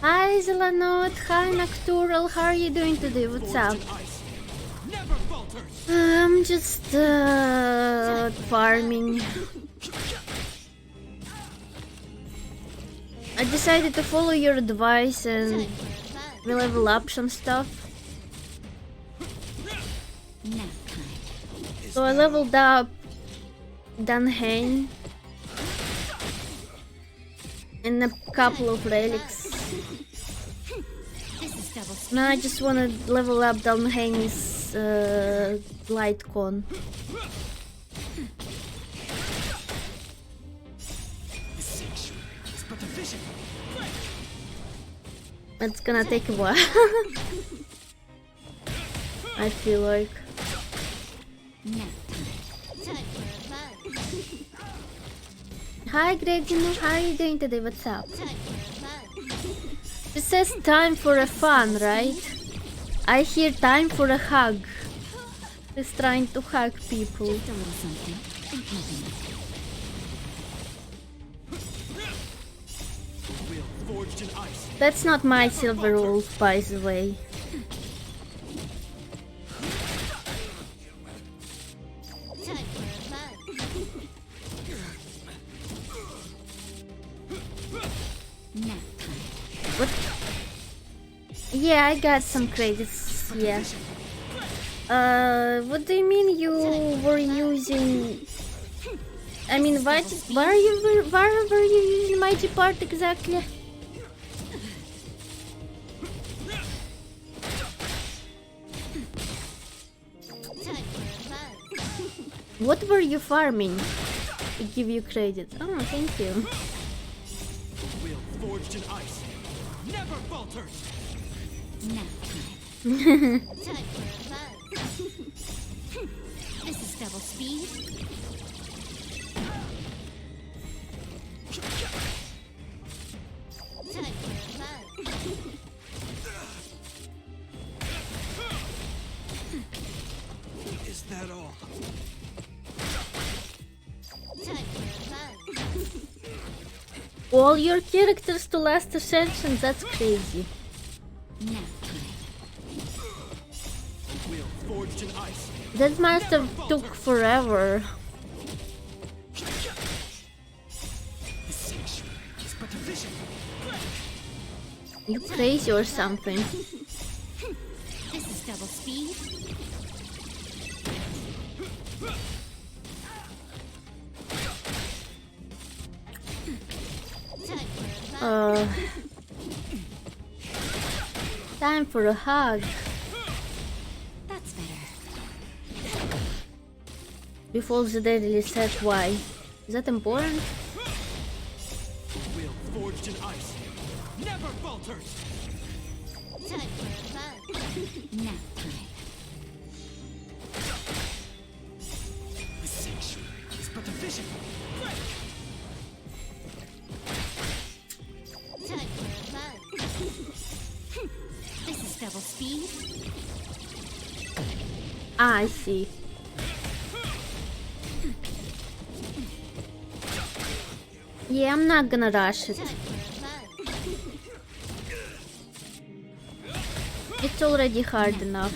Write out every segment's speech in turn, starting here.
Hi Zelanot, hi Noctural, how are you doing today? What's up? I'm just farming. I decided to follow your advice and level up some stuff. So I leveled up Dunhane and a couple of relics. Now I just want to level up Dunhane's light con. It's gonna take a while. I feel like. Hi Gregino, how are you doing today? What's up? It says time for a fun, right? I hear time for a hug. He's trying to hug people. That's not my silver wolf, by the way. What? Yeah, I got some credits, yeah. What do you mean you were using... I mean, why were you using Mighty Part exactly? What were you farming to give you credit? Oh, thank you. Forged in ice, never falters. This is double speed. Is that all? All your characters to last ascension, that's crazy. That must have took forever. You crazy or something? This is double speed. Time for a hug. That's better. Before the deadly set, why? Is that important? Will forged in ice, never falters. Time for fun. Nap time. The sanctuary is but a vision. This is double speed. Ah, I see. Yeah, I'm not gonna rush it. It's already hard enough.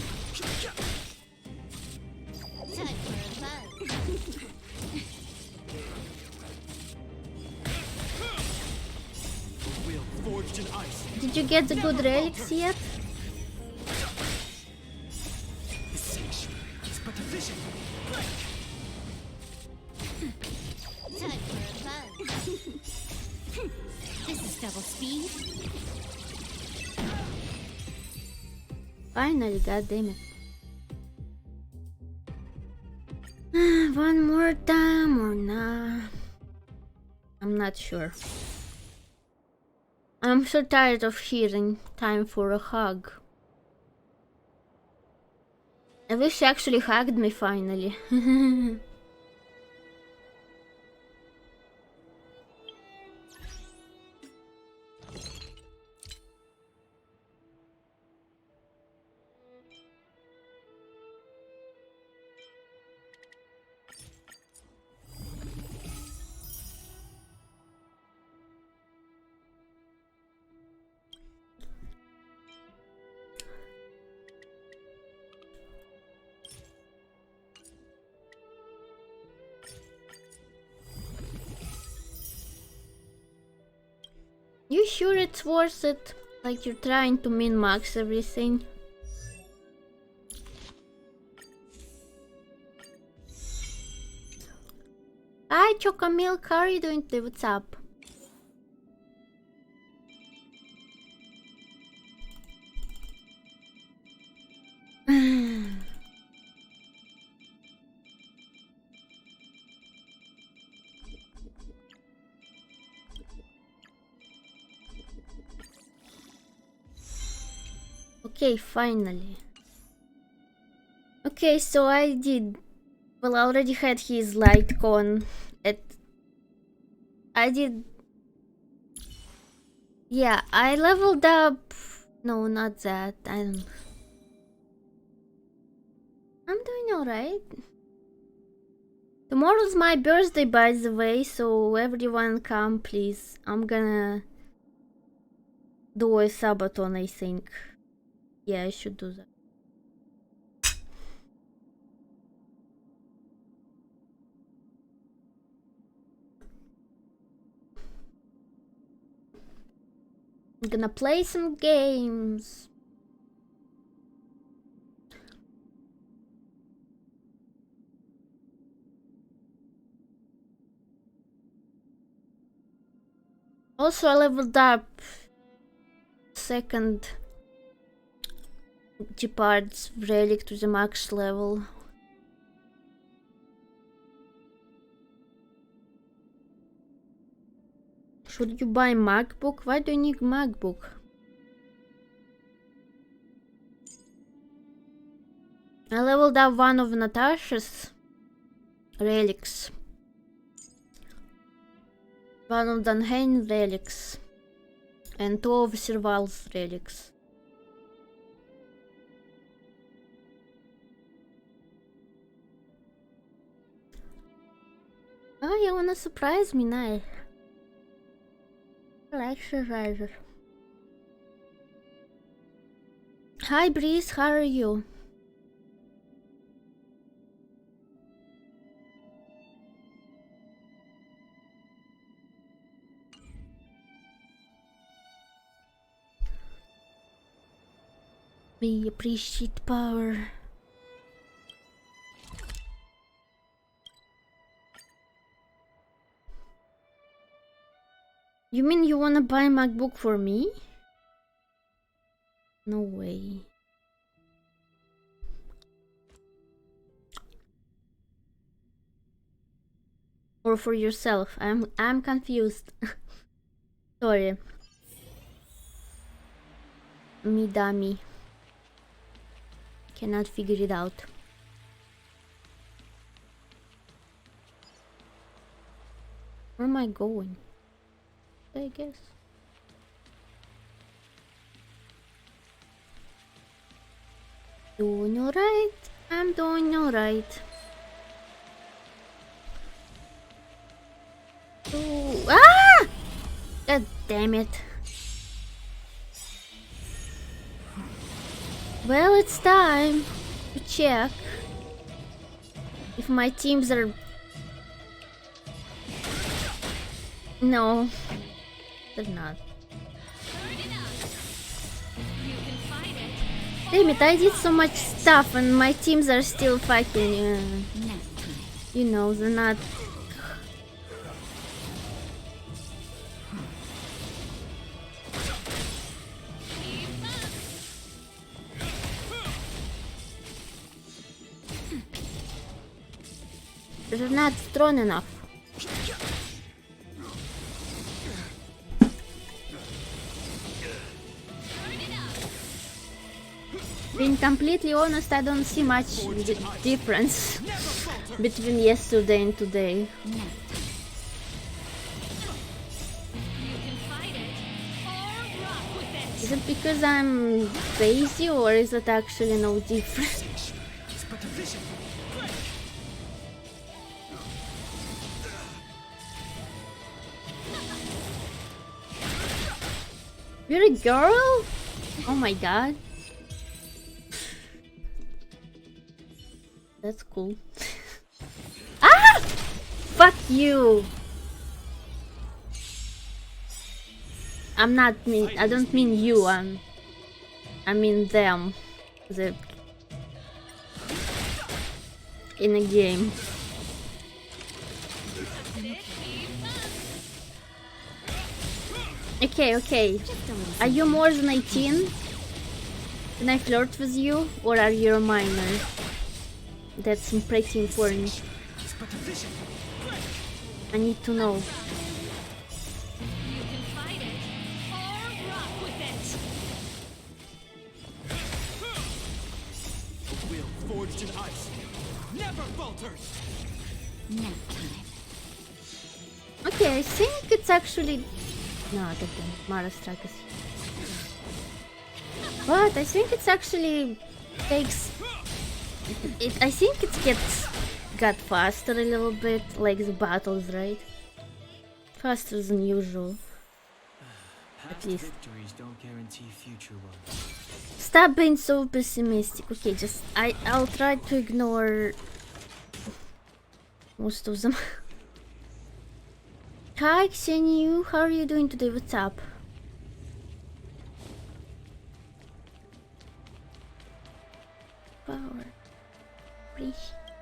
Did you get the good relics yet? This is double speed. Finally, goddammit. One more time or nah? I'm not sure. I'm so tired of hearing time for a hug. I wish she actually hugged me finally. You sure it's worth it? Like you're trying to min-max everything. Hi Chocomilk, how are you doing today? What's up? Okay, finally. Okay, so I did. Well, I already had his light con. I did. Yeah, I leveled up. No, not that. I'm doing alright. Tomorrow's my birthday, by the way, so everyone come, please. I'm gonna do a subathon, I think. Yeah, I should do that. I'm gonna play some games. Also, I leveled up second Gepard's relic to the max level. Should you buy MacBook? Why do you need MacBook? I leveled up one of Natasha's relics. One of Danhain relics. And 2 of Serval's relics. Oh, you wanna surprise me now? I like surprises. Hi Breeze, how are you? We appreciate power. You mean you wanna buy a MacBook for me? No way. Or for yourself? I'm confused. Sorry. Me dummy. Cannot figure it out. Where am I going? I guess. Doing alright. I'm doing alright. Oh, ah! God damn it. Well, it's time to check if my teams are... No, they're not. Damn it, I did so much stuff and my teams are still fucking... you know, they're not... They're not strong enough. Being completely honest, I don't see much difference between yesterday and today. Is it because I'm crazy or is it actually no different? You're a girl? Oh my god. That's cool. Ah! Fuck you! I'm not mean. I don't mean you. I mean them. The in a game. Okay, okay. Are you more than 18? Can I flirt with you, or are you a minor? That's pretty important. I need to know. You can fight it or rock with it. The will forged in ice never falters. Nap time. Okay, I think it's actually... No, that didn't. Mara Strike is... But I think it's actually takes... I think it got faster a little bit, like the battles, right? Faster than usual. At least. Victories don't guarantee future ones. Stop being so pessimistic. Okay, just I'll try to ignore most of them. Hi Xeniu, how are you doing today? What's up? Power.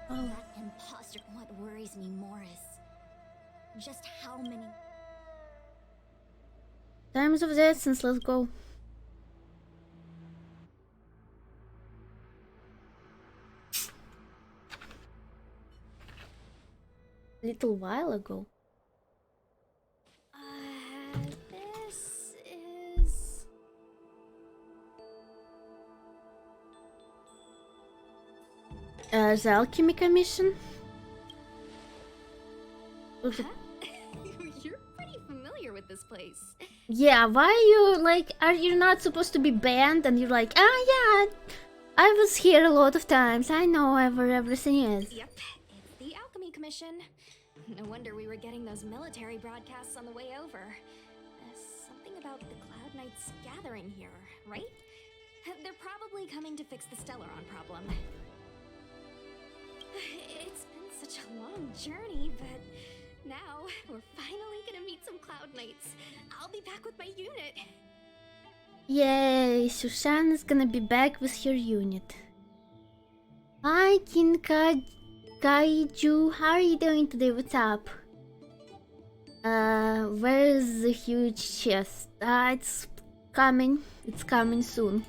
Power. That imposter. What worries me more is just how many. Times of the essence, let's go. Little while ago. This is. The alchemy commission? You're pretty familiar with this place. Yeah, why are you like, are you not supposed to be banned? And you're like, ah, yeah, I was here a lot of times. I know where everything is. Yep, it's the Alchemy Commission. No wonder we were getting those military broadcasts on the way over. Something about the Cloud Knights gathering here, right? They're probably coming to fix the Stellaron problem. It's been such a long journey, but now we're finally gonna meet some Cloud Knights. I'll be back with my unit. Yay, Sushan is gonna be back with her unit. Hi, Kaiju, how are you doing today? What's up? Where is the huge chest? It's coming. It's coming soon.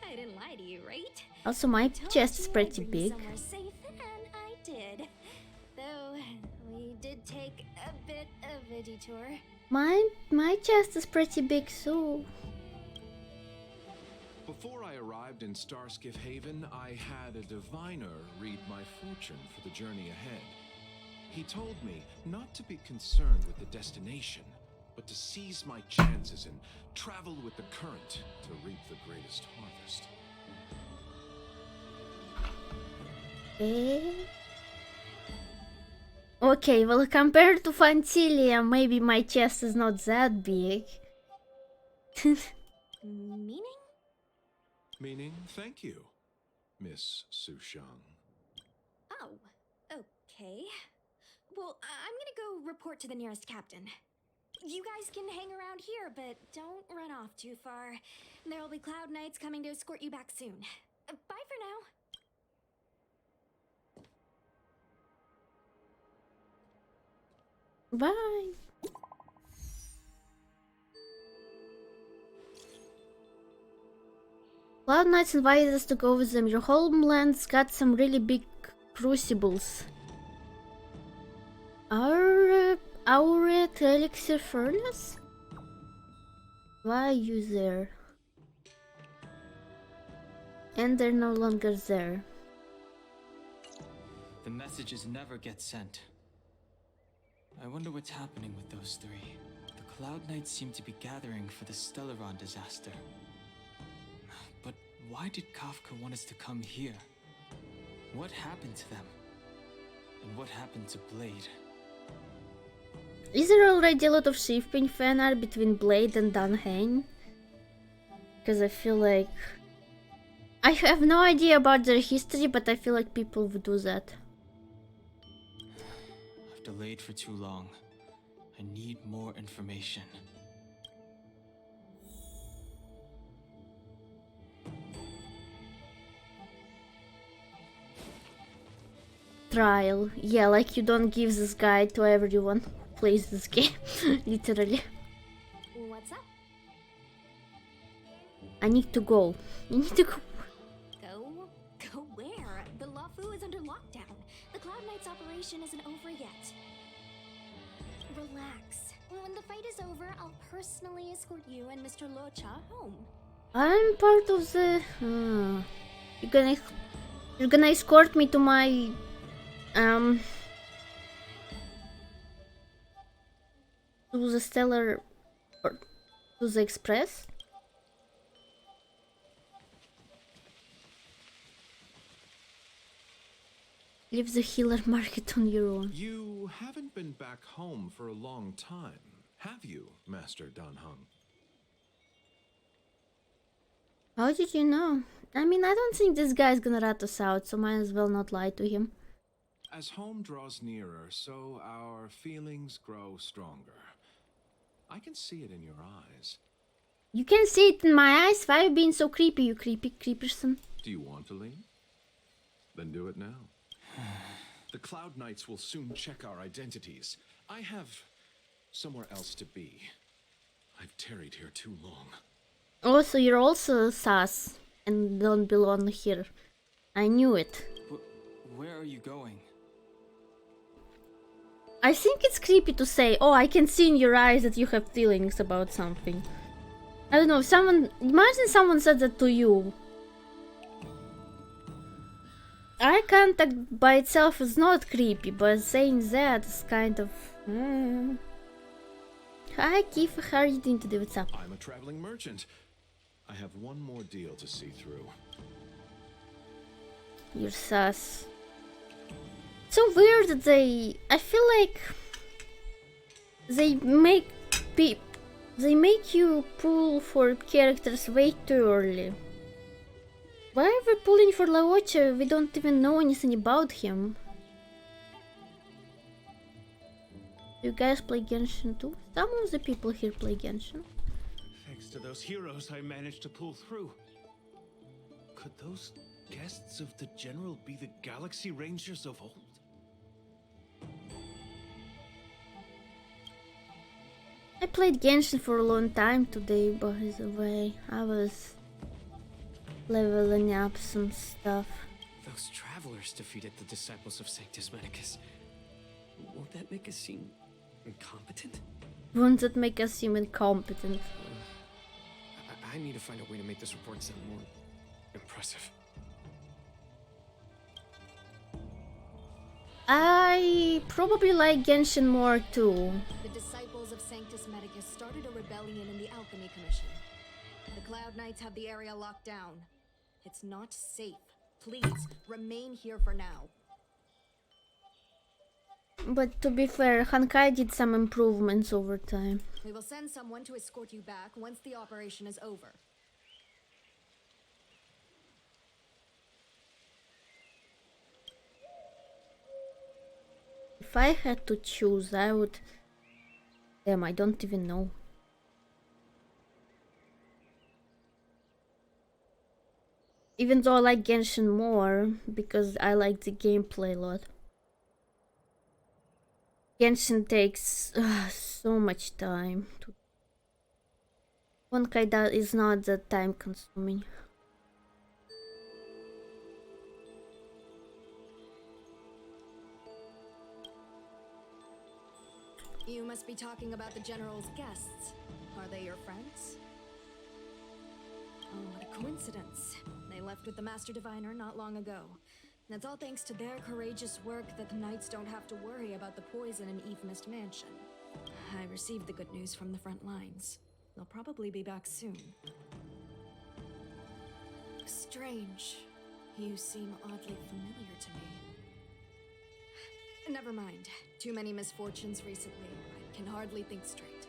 I didn't lie to you, right? Also, my Told chest is you I'd pretty bring you big. somewhere safe, and I did. Though we did take a bit of a detour. My chest is pretty big, so... Before I arrived in Starskiff Haven, I had a diviner read my fortune for the journey ahead. He told me not to be concerned with the destination, but to seize my chances and travel with the current to reap the greatest harvest. Okay, well, compared to Fantilia, maybe my chest is not that big. Meaning? Meaning, thank you, Miss Sushang. Oh, okay. Well, I'm gonna go report to the nearest captain. You guys can hang around here, but don't run off too far. There'll be Cloud Knights coming to escort you back soon. Bye for now. Bye. Cloud Knights invited us to go with them. Your homeland's got some really big crucibles. Our elixir furnace? Why are you there? And they're no longer there. The messages never get sent. I wonder what's happening with those three. The Cloud Knights seem to be gathering for the Stellaron disaster. But why did Kafka want us to come here? What happened to them? And what happened to Blade? Is there already a lot of shipping fan art between Blade and Dunhane? Because I feel like... I have no idea about their history, but I feel like people would do that. I've delayed for too long. I need more information. trial. Yeah, like you don't give this guide to everyone who plays this game. Literally. What's up? I need to go. You need to go. Go? Go where? The Lafu is under lockdown. The Cloud Knight's operation isn't over yet. Relax. When the fight is over, I'll personally escort you and Mr. Locha home. I'm part of the... You're gonna escort me to my... To the Stellar... Or to the Express? Leave the healer market on your own. You haven't been back home for a long time, have you, Master Dan Heng? How did you know? I mean, I don't think this guy's gonna rat us out, so might as well not lie to him. As home draws nearer, so our feelings grow stronger. I can see it in your eyes. You can see it in my eyes. Why are you being so creepy, you creepy creeperson? Do you want to leave? Then do it now. The Cloud Knights will soon check our identities. I have somewhere else to be. I've tarried here too long. Oh, so you're also sus and don't belong here. I knew it. Where are you going? I think it's creepy to say, oh, I can see in your eyes that you have feelings about something. I don't know, imagine someone said that to you. Eye contact by itself is not creepy, but saying that is kind of... Hi, Kiefer, how are you doing today? What's up? I'm a traveling merchant. I have one more deal to see through. You're sus. So weird that I feel like they make you pull for characters way too early. Why are we pulling for Laocha? We don't even know anything about him. You guys play Genshin too? Some of the people here play Genshin. Thanks to those heroes, I managed to pull through. Could those guests of the General be the Galaxy Rangers of old? I played Genshin for a long time today, by the way. I was leveling up some stuff. Those travelers defeated the disciples of Sanctus Medicus. Won't that make us seem incompetent? Won't that make us seem incompetent? I need to find a way to make this report sound more impressive. I probably like Genshin more too. The disciples of Sanctus Medicus started a rebellion in the Alchemy Commission. The Cloud Knights have the area locked down. It's not safe. Please, remain here for now. But to be fair, Honkai did some improvements over time. We will send someone to escort you back once the operation is over. If I had to choose, I would... Damn, I don't even know. Even though I like Genshin more, because I like the gameplay a lot. Genshin takes so much time. Honkai is not that time consuming. You must be talking about the General's guests. Are they your friends? Oh, what a coincidence. They left with the Master Diviner not long ago. And it's all thanks to their courageous work that the Knights don't have to worry about the poison in Evenist Mansion. I received the good news from the front lines. They'll probably be back soon. Strange. You seem oddly familiar to me. Never mind. Too many misfortunes recently. I can hardly think straight.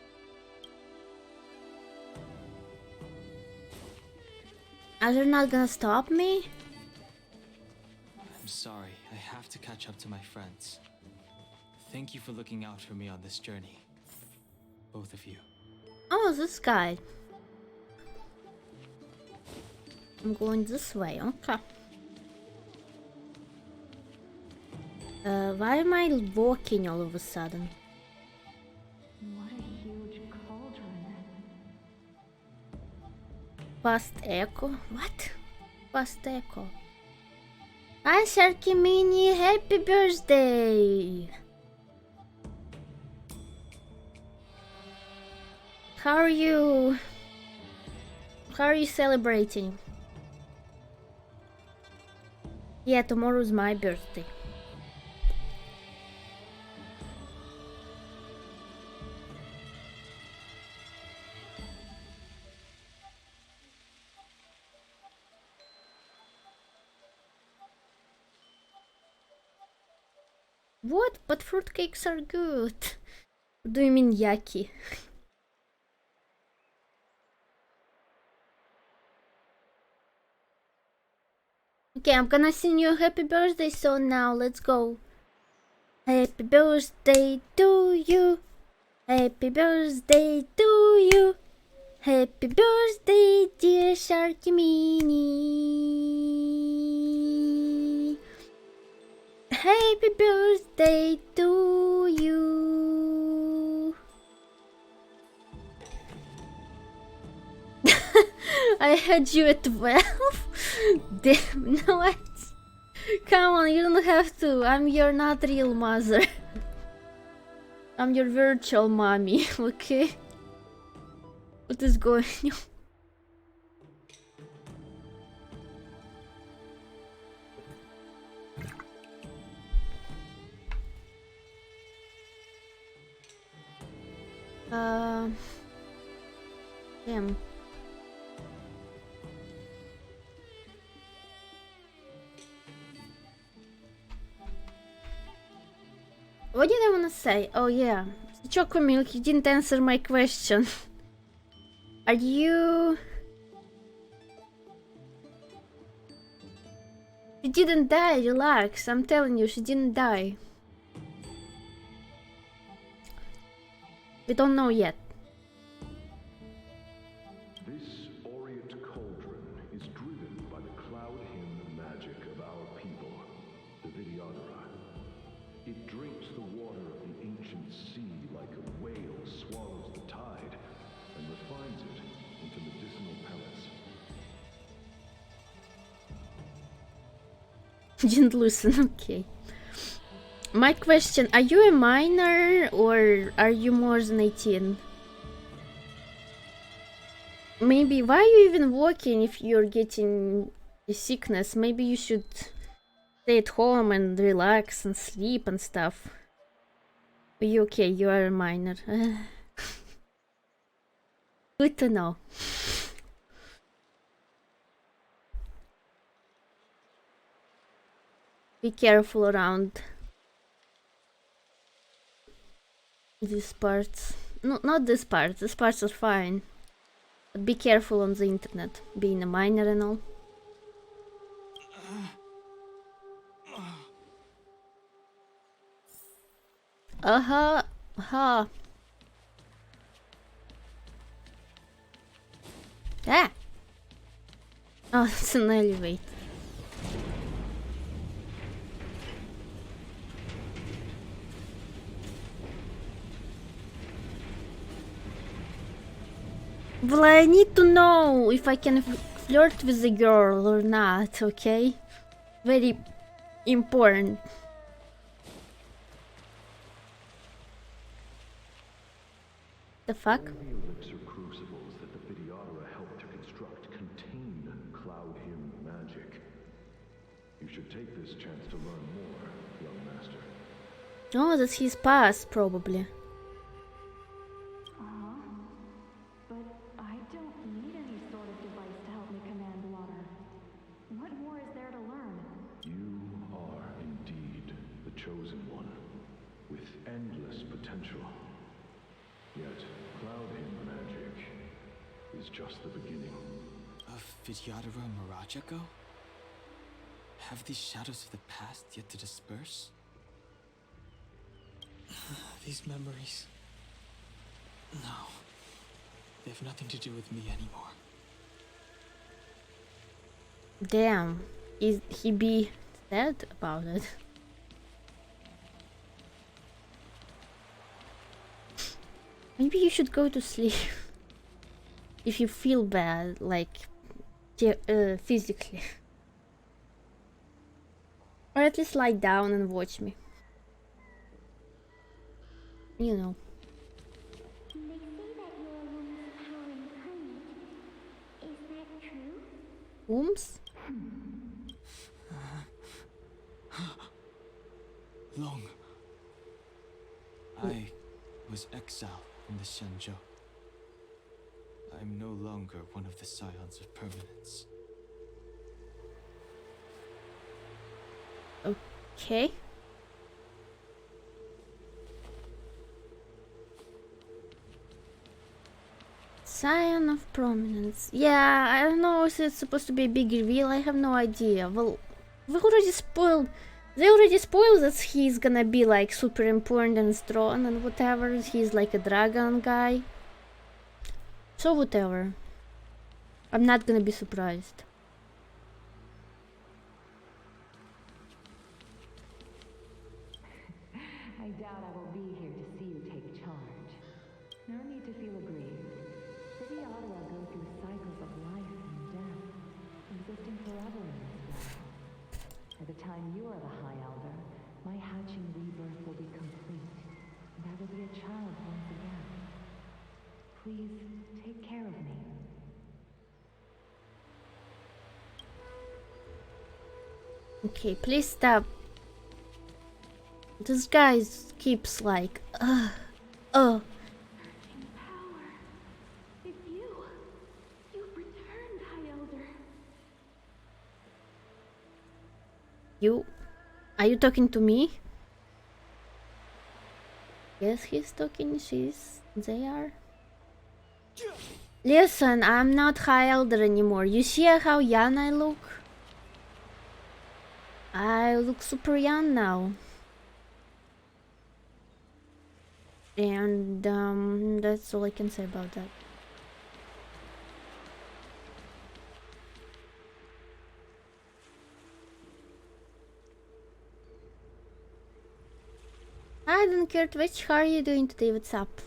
Are they not gonna stop me? I'm sorry, I have to catch up to my friends. Thank you for looking out for me on this journey. Both of you. Oh, this guy. I'm going this way, okay. Why am I walking all of a sudden? What a huge cauldron. Past echo? What? Past echo. Hi Sharky Mini, happy birthday! How are you? How are you celebrating? Yeah, tomorrow's my birthday. What? But fruitcakes are good. Do you mean yucky? Okay, I'm gonna sing you a happy birthday song now. Let's go. Happy birthday to you. Happy birthday to you. Happy birthday, dear Sharky Mini. Happy birthday to you. I had you at 12. Damn, no, what? Come on, you don't have to. I'm your not real mother. I'm your virtual mommy, okay? What is going on? Damn. What did I wanna say? Oh yeah, Choco Milk, you didn't answer my question. Are you... She didn't die, relax. I'm telling you, she didn't die. We don't know yet. This Orient cauldron is driven by the cloud hymn magic of our people, the VtuberArisa. It drinks the water of the ancient sea like a whale swallows the tide, and refines it into medicinal pellets. Didn't listen, okay. My question, are you a minor or are you more than 18? Maybe, why are you even working if you're getting a sickness? Maybe you should stay at home and relax and sleep and stuff. Are you okay? You are a minor. Good to know. Be careful around these parts. No, not this part. These parts are fine. But be careful on the internet, being a minor and all. Uh-huh. Ah. Oh, it's an elevator. Well, I need to know if I can flirt with the girl or not, okay? Very important. The fuck? All the elixir crucibles that the VtuberArisa helped to construct contain cloud hymn magic. You should take this chance to learn more, young master. Oh, that's his past, probably. But I don't need any sort of device to help me command water. What more is there to learn? You are indeed the chosen one, with endless potential. Yet, cloud hymn magic is just the beginning. Of Vidyadhara Mirajago? Have these shadows of the past yet to disperse? These memories... No. They have nothing to do with me anymore. Damn. Is he be sad about it? Maybe you should go to sleep. If you feel bad, like physically. Or at least lie down and watch me. You know. They say that you're a woman's power incarnate. Is that true? Wombs? Long. I was exiled from the Shenzhou. I'm no longer one of the Scions of Permanence. Okay. Scion of Prominence. Yeah, I don't know if it's supposed to be a big reveal. I have no idea. Well, we already spoiled. They already spoiled that he's gonna be like super important and strong and whatever. He's like a dragon guy. So whatever. I'm not gonna be surprised. I doubt I will be here to see you take charge. No need to feel aggrieved. VtuberArisa go through cycles of life and death, existing forever in this world. By the time you are the High Elder, my hatching rebirth will be complete, and I will be a child once again. Please, take care of me. Okay, please stop. This guy keeps like, Searching power. It's you. You've returned, High Elder. You? Are you talking to me? Yes, he's talking. They are. Listen, I'm not High Elder anymore. You see how young I look? I look super young now. And that's all I can say about that. I don't care, Twitch. How are you doing today? What's up?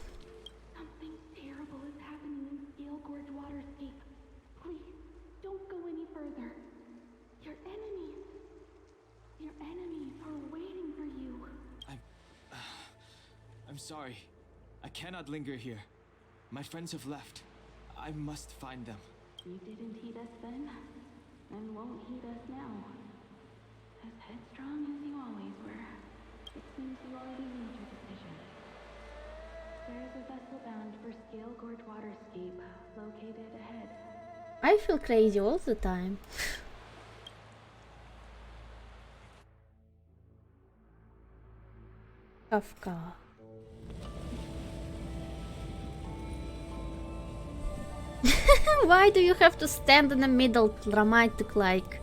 Something terrible is happening in Scale Gorge Waterscape. Please, don't go any further. Your enemies are waiting for you. I'm sorry. I cannot linger here. My friends have left. I must find them. You didn't heed us then, and won't heed us now. As headstrong as you always were, it seems you already made your decision. There is a vessel bound for Scale Gorge Waterscape, located ahead. I feel crazy all the time. Kafka. Why do you have to stand in the middle, dramatic like?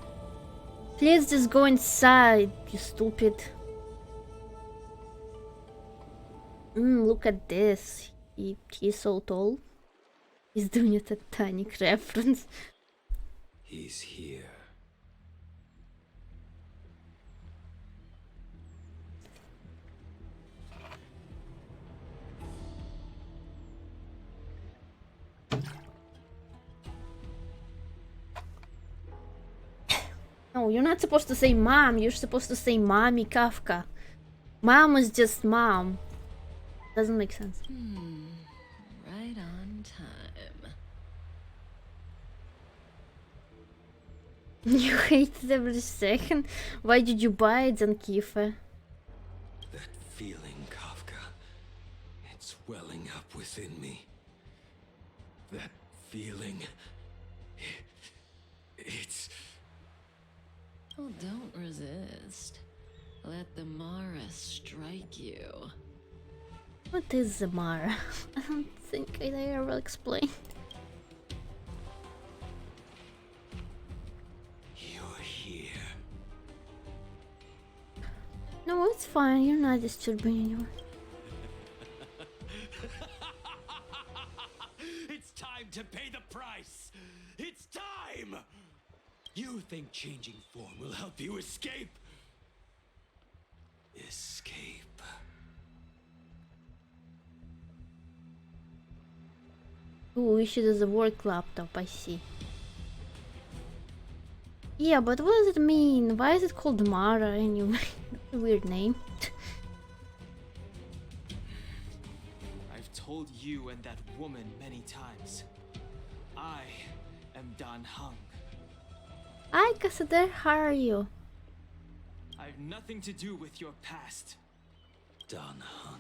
Please just go inside, you stupid. Look at this. He's so tall. He's doing a Titanic reference. He's here. No, you're not supposed to say mom. You're supposed to say mommy Kafka. Mom is just mom. Doesn't make sense. Right on time. You hate it every second. Why did you buy it, Zankifa? That feeling, Kafka. It's welling up within me. That feeling. It's... Oh, don't resist. Let the Mara strike you. What is Zamara? I don't think I ever explain. You're here. No, it's fine. You're not disturbing anyone. It's time to pay the price! It's time! You think changing form will help you escape? Escape. Ooh, issued as a work laptop, I see. Yeah, but what does it mean? Why is it called Mara anyway? That's a weird name. I've told you and that woman many times. I am Dan Heng. Hi, Casader, how are you? I've nothing to do with your past. Dan Heng.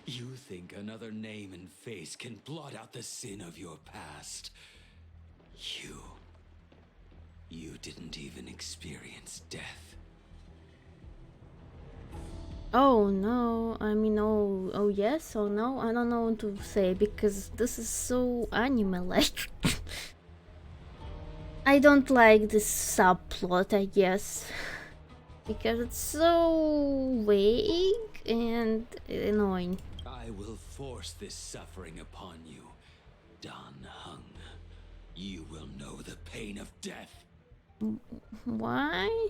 You think another name and face can blot out the sin of your past? You didn't even experience death. Oh no, I mean, oh yes, oh no, I don't know what to say because this is so anime-like. I don't like this subplot, I guess, because it's so vague and annoying. I will force this suffering upon you, Dan Heng. You will know the pain of death. Why?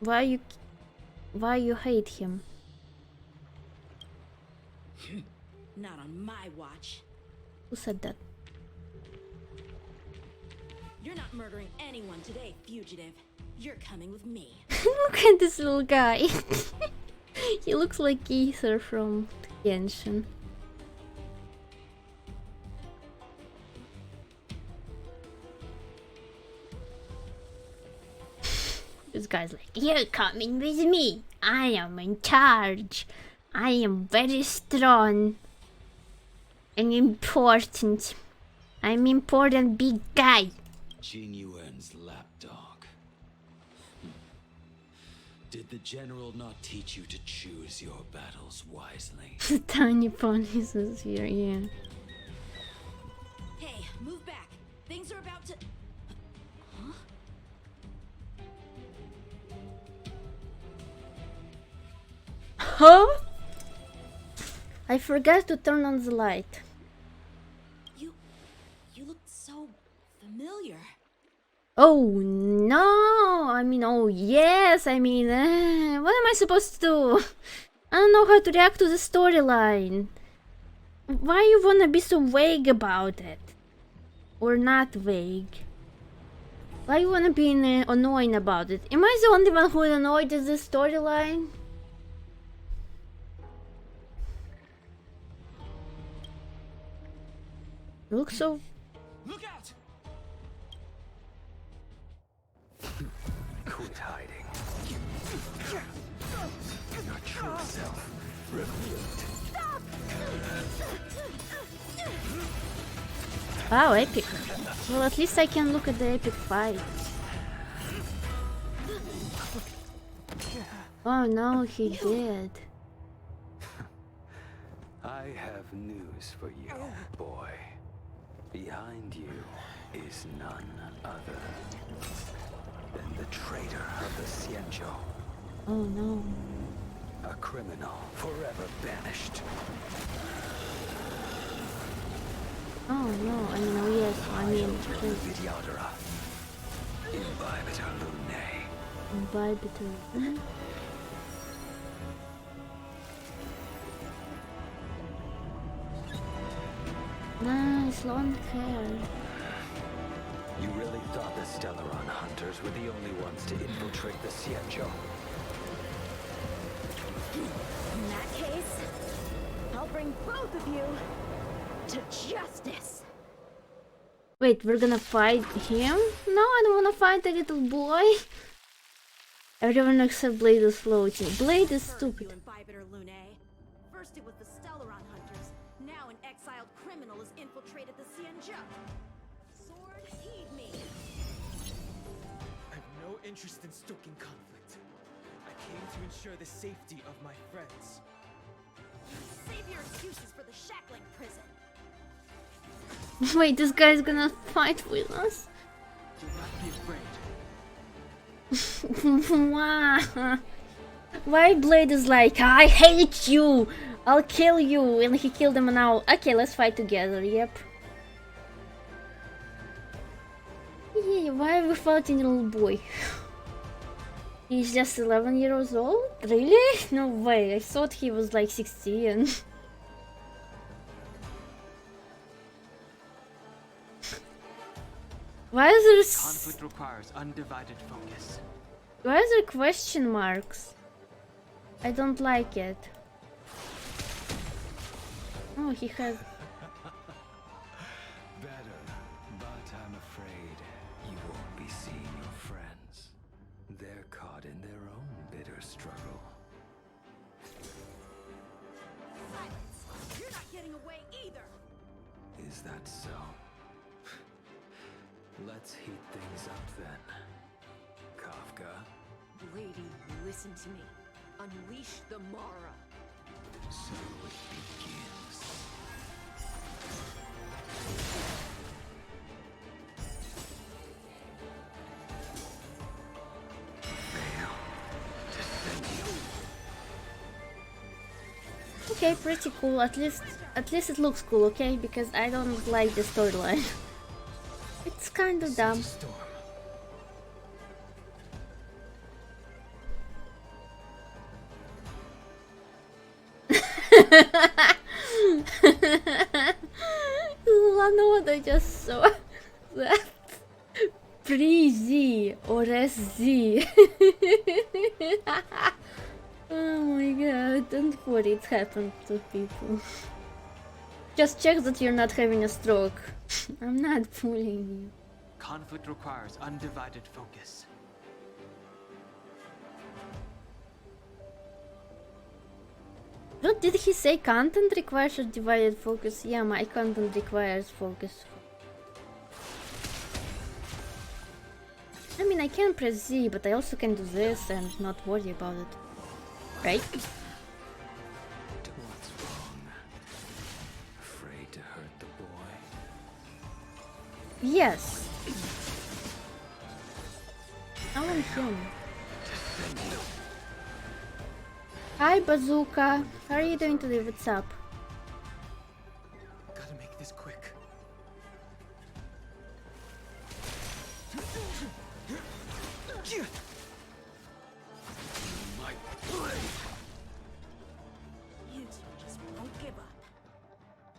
Why you hate him? Not on my watch. Who said that? You're not murdering anyone today, fugitive. You're coming with me. Look at this little guy. He looks like Ether from Genshin. This guy's like, you're coming with me. I am in charge. I am very strong and important. I'm important big guy. Jin Yuan's lapdog. Did the general not teach you to choose your battles wisely? Tiny ponies is here, yeah. Hey, move back. Things are about to... Huh? Huh? I forgot to turn on the light. You look so familiar. Oh no! I mean, oh yes! I mean, what am I supposed to do? I don't know how to react to the storyline. Why you wanna be so vague about it? Or not vague? Why you wanna be annoying about it? Am I the only one who annoyed at this storyline? Look so... Look out! Quit hiding. Your true self revealed. Wow, epic. Well, at least I can look at the epic fight. Oh no, he did. I have news for you, boy. Behind you is none other than the traitor of the Xianzhou. Oh no. A criminal forever banished. Oh no, I mean, oh yes, I mean... VtuberArisa. Imbibitor Lunae. Imbibitor. Nice long hair. You really thought the Stellaron hunters were the only ones to infiltrate the Xianzhou? In that case, I'll bring both of you to justice. Wait, we're gonna fight him? No, I don't wanna fight the little boy. Everyone except Blade is floating. Blade is stupid. Imbibitor Lunae. First it was the Stellaron hunters. Now an exiled criminal has infiltrated the Xianzhou. Sword, heed me. I've no interest in stoking conflict. I came to ensure the safety of my friends. Save your excuses for the shackling prison. Wait, this guy's gonna fight with us? Do not be afraid. Wow. Why Blade is like, I hate you! I'll kill you! And he killed him now. Okay, let's fight together, yep. Yeah, why are we fighting a little boy? He's just 11 years old? Really? No way, I thought he was like 16. Why is there Conflict requires undivided focus. why is there question marks? I don't like it. Oh, he has... Better, but I'm afraid you won't be seeing your friends. They're caught in their own bitter struggle. Silence! You're not getting away either! Is that so? Let's heat things up then. Kafka. Lady, listen to me. Unleash the Mara. So it begins. Fail. Defend you. Okay, pretty cool. At least it looks cool, okay? Because I don't like the storyline. It's kind of dumb. Storm. I know what I just saw. That pre-Z or SZ. Oh my god, don't worry, it happened to people. Just check that you're not having a stroke. I'm not fooling you. Conflict requires undivided focus. What did he say? Content requires a divided focus? Yeah, my content requires focus. I mean, I can press Z, but I also can do this and not worry about it. Right? What's wrong? Afraid to hurt the boy? Yes. I want him. Hi, Bazooka. How are you doing today? What's up? Gotta make this quick. You two just won't give up.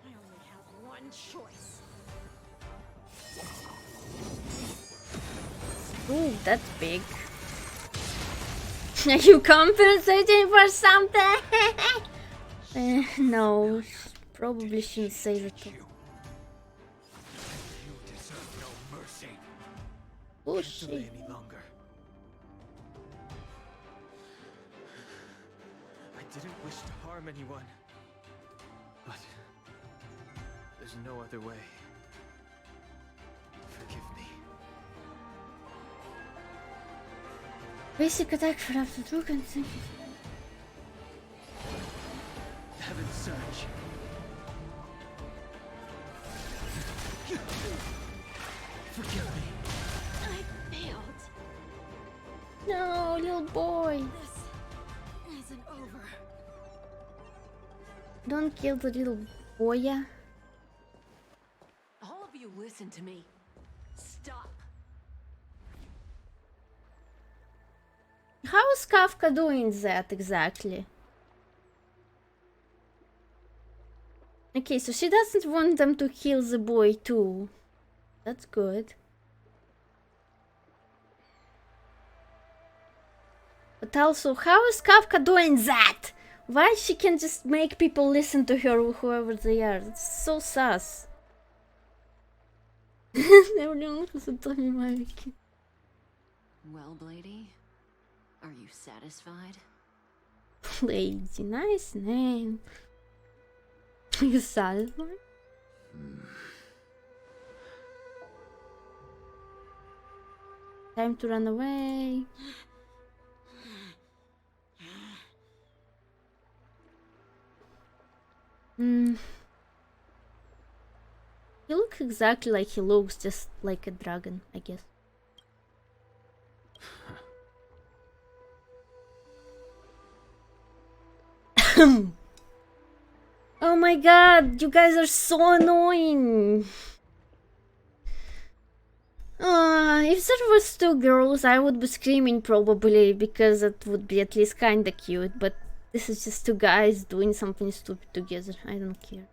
I only have one choice. Ooh, that's big. Are you compensating for something? No, probably shouldn't say that. You deserve no mercy. Oh Delay shit. any longer. I didn't wish to harm anyone. But there's no other way. Forgive me. Basic attack for after 2 consecutive. Heaven Surge. Forgive me. I failed. No, little boy. This isn't over. Don't kill the little boy. All of you listen to me. Stop. How is Kafka doing that exactly? Okay, so she doesn't want them to kill the boy too. That's good. But also, how is Kafka doing that? Why she can just make people listen to her, whoever they are? It's so sus. Well, Blady, are you satisfied? Lady, nice name. You satisfied? Time to run away. He looks exactly like he looks, just like a dragon, I guess. Oh my god, you guys are so annoying. If there was two girls, I would be screaming probably, because it would be at least kinda cute, but this is just two guys doing something stupid together. I don't care.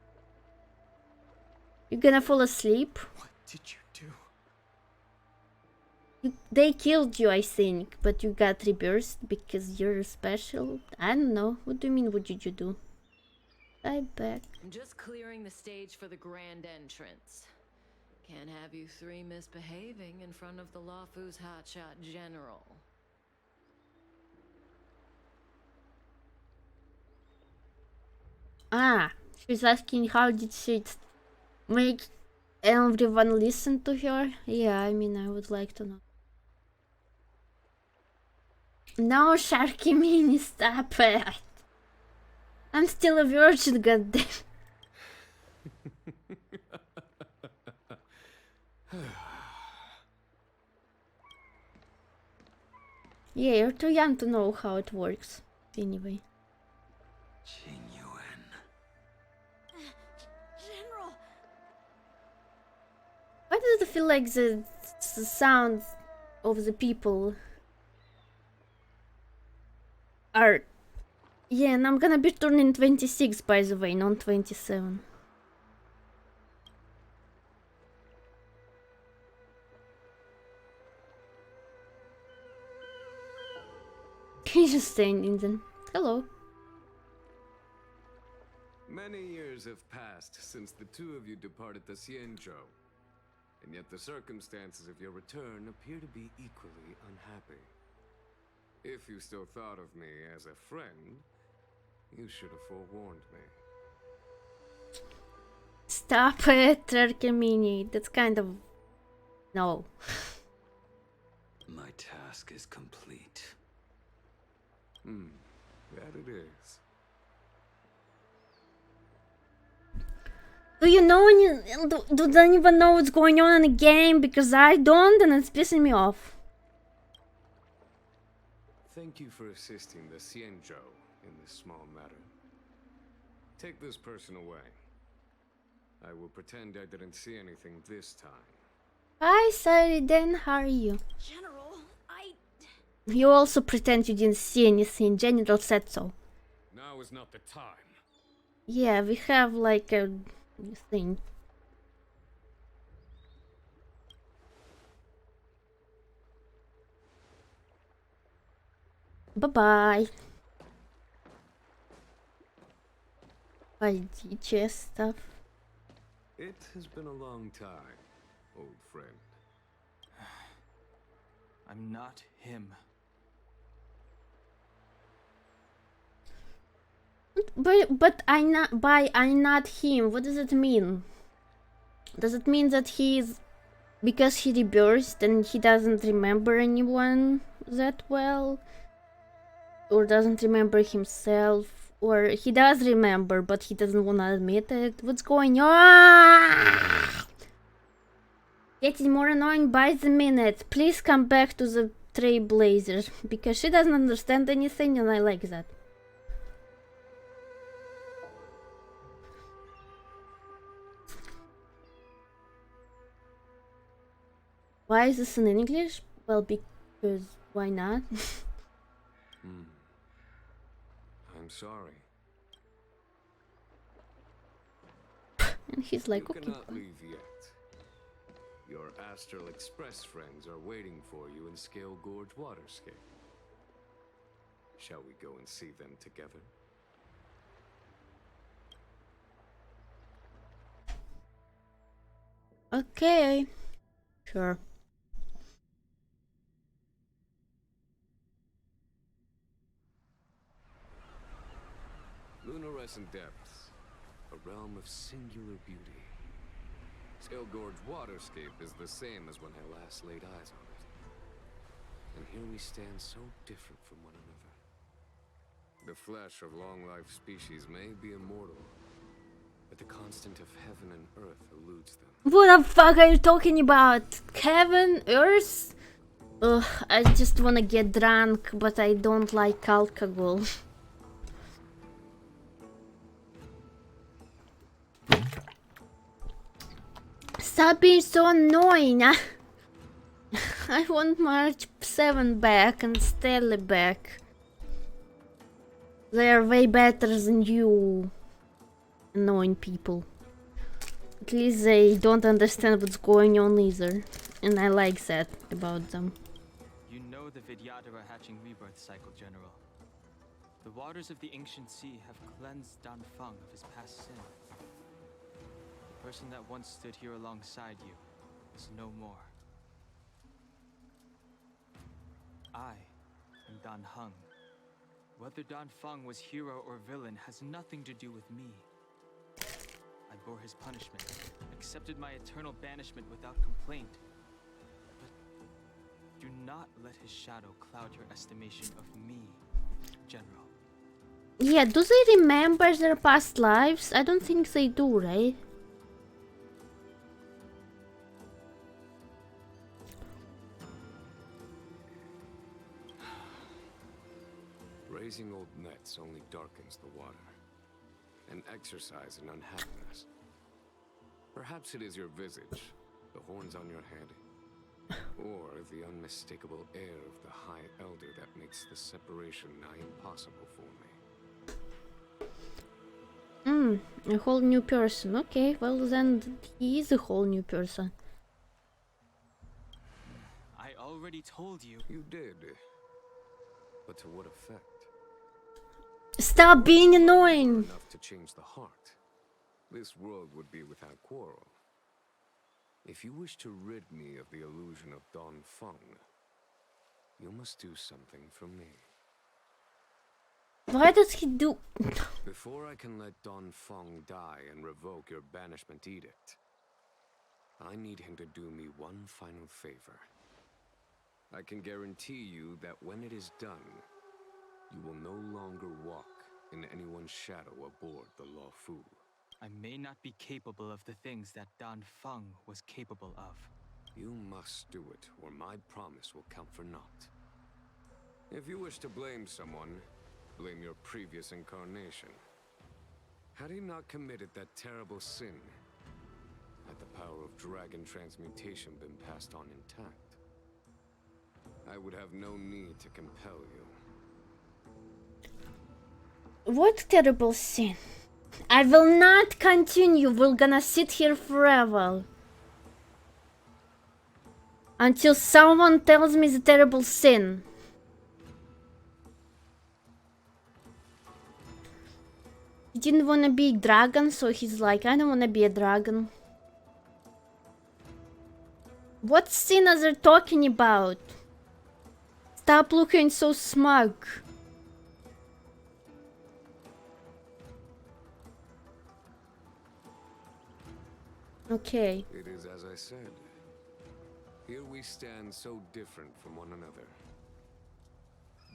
You gonna fall asleep? What did you do? They killed you, I think, but you got rebirthed because you're special. I don't know. What do you mean, what did you do? I back. I'm just clearing the stage for the grand entrance. Can't have you three misbehaving in front of the Lawfu's hotshot general. Ah, she's asking how did she make everyone listen to her? Yeah, I mean, I would like to know. No, Sharky Mini, stop it! I'm still a virgin, goddamn. Yeah, you're too young to know how it works. Anyway. Genuine. General! Why does it feel like the sounds of the people are... Yeah, and I'm gonna be turning 26, by the way, not 27. He's just standing then. Hello. Many years have passed since the two of you departed the Xianzhou, and yet the circumstances of your return appear to be equally unhappy. If you still thought of me as a friend, you should have forewarned me. Stop it, Mini. That's kind of... No. My task is complete. That it is. Do you know any... Do anyone know what's going on in the game? Because I don't, and it's pissing me off. Thank you for assisting the Xianzhou in this small matter. Take this person away. I will pretend I didn't see anything this time. Hi, Sariden, how are you? General, You also pretend you didn't see anything. General said so. Now is not the time. Yeah, we have like a thing. Bye-bye. DJ stuff. It has been a long time, old friend. I'm not him. But I'm not him. What does it mean? Does it mean that he's... Because he rebirthed and he doesn't remember anyone that well? Or doesn't remember himself? Or he does remember, but he doesn't want to admit it? What's going on? Getting more annoying by the minute. Please come back to the Trailblazer. Because she doesn't understand anything and I like that. Why is this in English? Well, because why not? I'm sorry. And he's like, you okay. cannot leave yet. Your Astral Express friends are waiting for you in Scale Gorge Waterscape. Shall we go and see them together? Okay. Sure. Lunarescent Depths, a realm of singular beauty. Scale Gorge Waterscape is the same as when I last laid eyes on it. And here we stand so different from one another. The flesh of long-life species may be immortal, but the constant of heaven and earth eludes them. What the fuck are you talking about? Heaven? Earth? Ugh, I just wanna get drunk, but I don't like alcohol. Stop being so annoying! I want March 7 back and Stanley back. They are way better than you annoying people. At least they don't understand what's going on either. And I like that about them. You know the Vidyadhara hatching rebirth cycle, General. The waters of the ancient sea have cleansed Dan Feng of his past sin. The person that once stood here alongside you is no more. I am Dan Heng. Whether Dan Feng was hero or villain has nothing to do with me. I bore his punishment, accepted my eternal banishment without complaint. But do not let his shadow cloud your estimation of me, General. Yeah, do they remember their past lives? I don't think they do, right? Raising old nets only darkens the water, and exercise in unhappiness. Perhaps it is your visage, the horns on your head, or the unmistakable air of the High Elder that makes the separation nigh impossible for me. A whole new person. Okay, well then he is a whole new person. I already told you. You did. But to what effect? Stop being annoying! Enough to change the heart. This world would be without quarrel. If you wish to rid me of the illusion of Dan Feng, you must do something for me. Why does he do... Before I can let Dan Feng die and revoke your banishment edict, I need him to do me one final favor. I can guarantee you that when it is done, you will no longer walk in anyone's shadow aboard the Luofu. I may not be capable of the things that Dan Feng was capable of. You must do it, or my promise will count for naught. If you wish to blame someone, blame your previous incarnation. Had he not committed that terrible sin, had the power of dragon transmutation been passed on intact, I would have no need to compel you. What terrible sin? I will not continue. We're gonna sit here forever. Until someone tells me the terrible sin. He didn't wanna be a dragon, so he's like, I don't wanna be a dragon. What sin are they talking about? Stop looking so smug. Okay. It is as I said. Here we stand so different from one another.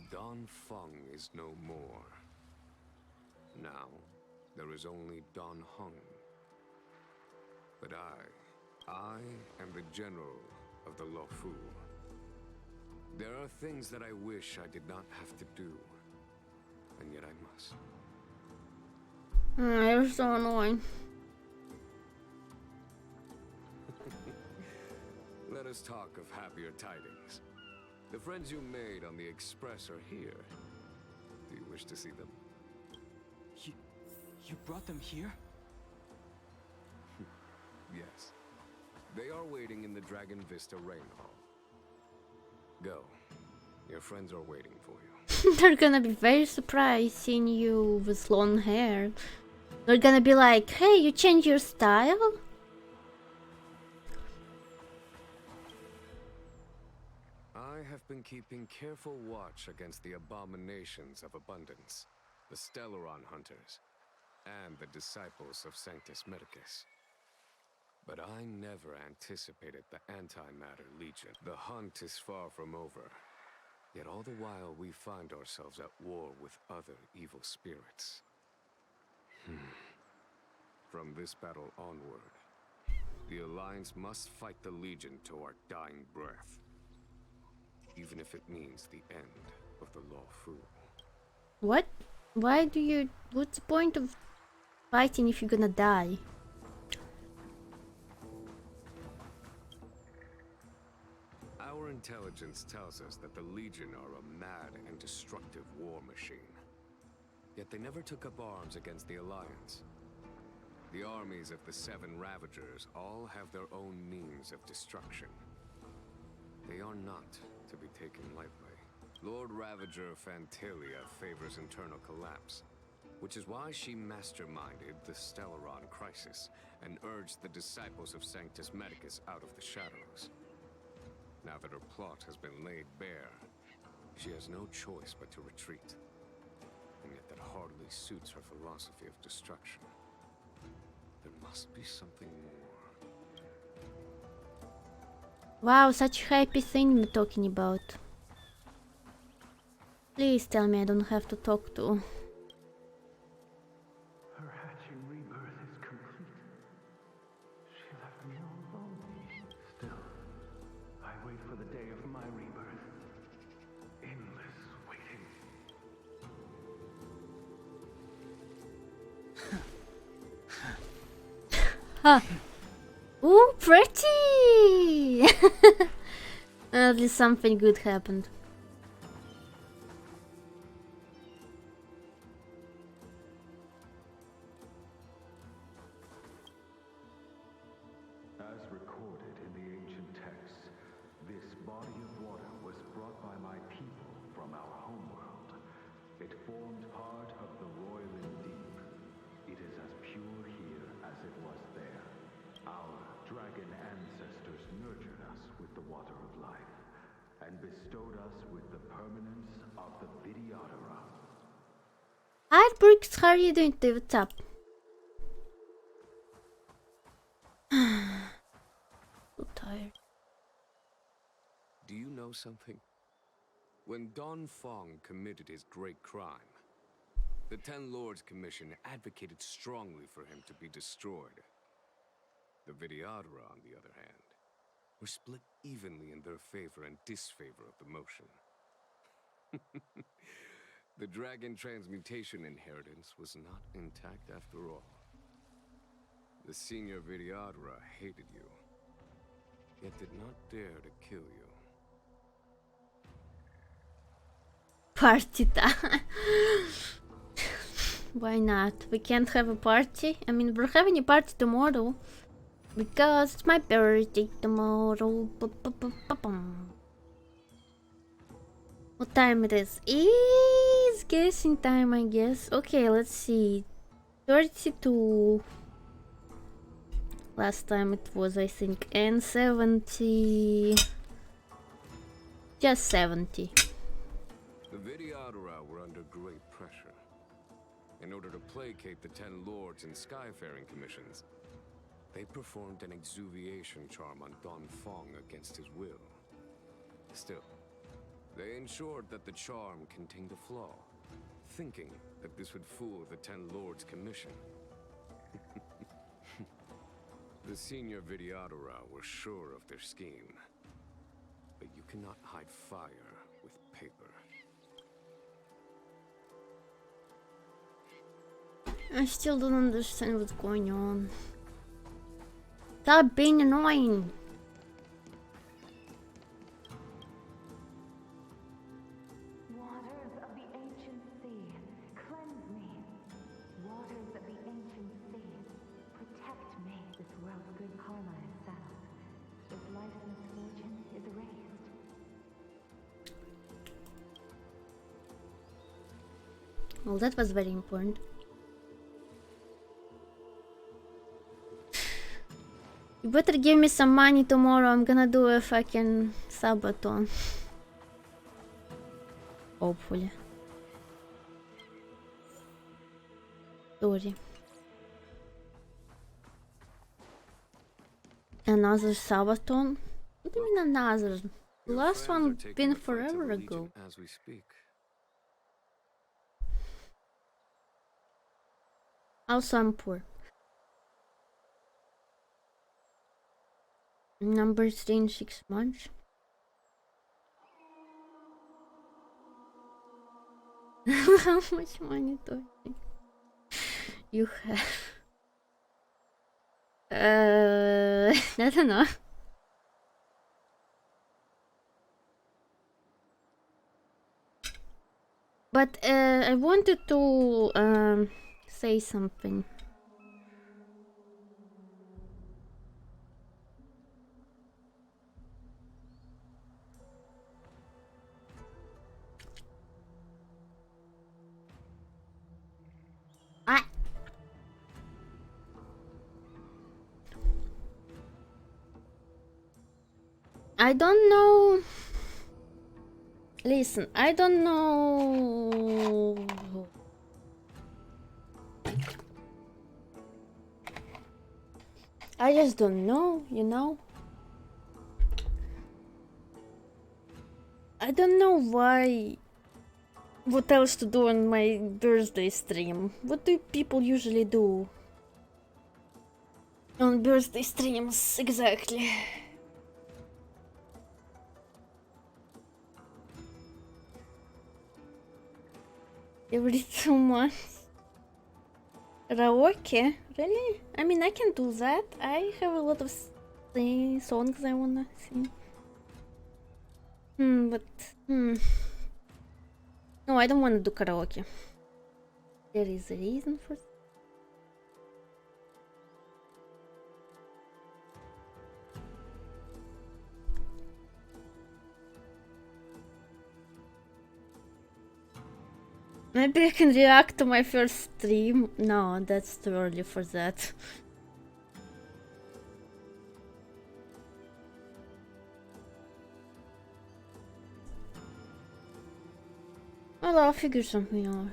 Dan Feng is no more. Now, there is only Dan Heng. But I am the general of the Luofu. There are things that I wish I did not have to do, and yet I must. You're so annoying. Let us talk of happier tidings. The friends you made on the Express are here. Do you wish to see them? You brought them here? Yes. They are waiting in the Dragon Vista Rain Hall. Go. Your friends are waiting for you. They're gonna be very surprised seeing you with long hair. They're gonna be like, hey, you changed your style? I have been keeping careful watch against the abominations of abundance, the Stellaron hunters, and the disciples of Sanctus Medicus. But I never anticipated the Antimatter Legion. The hunt is far from over. Yet all the while we find ourselves at war with other evil spirits. From this battle onward, the Alliance must fight the Legion to our dying breath. Even if it means the end of the Luofu. What? Why do you... What's the point of fighting if you're gonna die? Our intelligence tells us that the Legion are a mad and destructive war machine. Yet they never took up arms against the Alliance. The armies of the Seven Ravagers all have their own means of destruction. They are not to be taken lightly. Lord Ravager Fantalia favors internal collapse, which is why she masterminded the Stellaron crisis and urged the disciples of Sanctus Medicus out of the shadows. Now that her plot has been laid bare, she has no choice but to retreat. And yet that hardly suits her philosophy of destruction. There must be something more. Wow, such a happy thing we're talking about. Please tell me I don't have to talk to. Her hatching rebirth is complete. She left me all alone. Still, I wait for the day of my rebirth. Endless waiting. Huh. Ooh, pretty! At least something good happened. As recorded in the ancient texts, this body of water was brought by my people from our homeworld. It formed part of the roiling deep. It is as pure here as it was there. Our dragon ancestors nurtured us with the water of life, and bestowed us with the permanence of the VtuberArisa. Hi Brooks, how are you doing today? What's up? So tired. Do you know something? When Don Fong committed his great crime, the Ten Lords Commission advocated strongly for him to be destroyed. The VtuberArisa, on the other hand, were split evenly in their favor and disfavor of the motion. The dragon transmutation inheritance was not intact after all. The senior VtuberArisa hated you, yet did not dare to kill you. Party time. Why not? We can't have a party? I mean, we're having a party tomorrow. Because it's my birthday tomorrow. What time it is? It's guessing time, I guess. Okay, let's see. 32. Last time it was, I think, and 70. Just 70. The VtuberArisa were under great pressure. In order to placate the Ten Lords and Skyfaring Commissions, they performed an exuviation charm on Don Fong against his will. Still, they ensured that the charm contained a flaw, thinking that this would fool the Ten Lords Commission. The senior VtuberArisa were sure of their scheme. But you cannot hide fire with paper. I still don't understand what's going on. Stop being annoying. Waters of the ancient sea, cleanse me. Waters of the ancient sea, protect me. This world's good karma is settled. This life's misfortune is erased. Well, that was very important. You better give me some money tomorrow. I'm gonna do a fucking subathon. Hopefully. Sorry. Another subathon? What do you mean another? The last one been forever ago. As we speak. Also, I'm poor. Number 3 in 6 months. How much money do you have? I don't know. But I wanted to say something. I don't know. Listen, I don't know. I just don't know, you know? I don't know why. What else to do on my birthday stream? What do people usually do on birthday streams exactly? Every 2 months? Karaoke? Really? I mean, I can do that. I have a lot of songs I wanna sing. No, I don't wanna do karaoke. There is a reason for that. Maybe I can react to my first stream. No, that's too early for that. Well, I'll figure something out.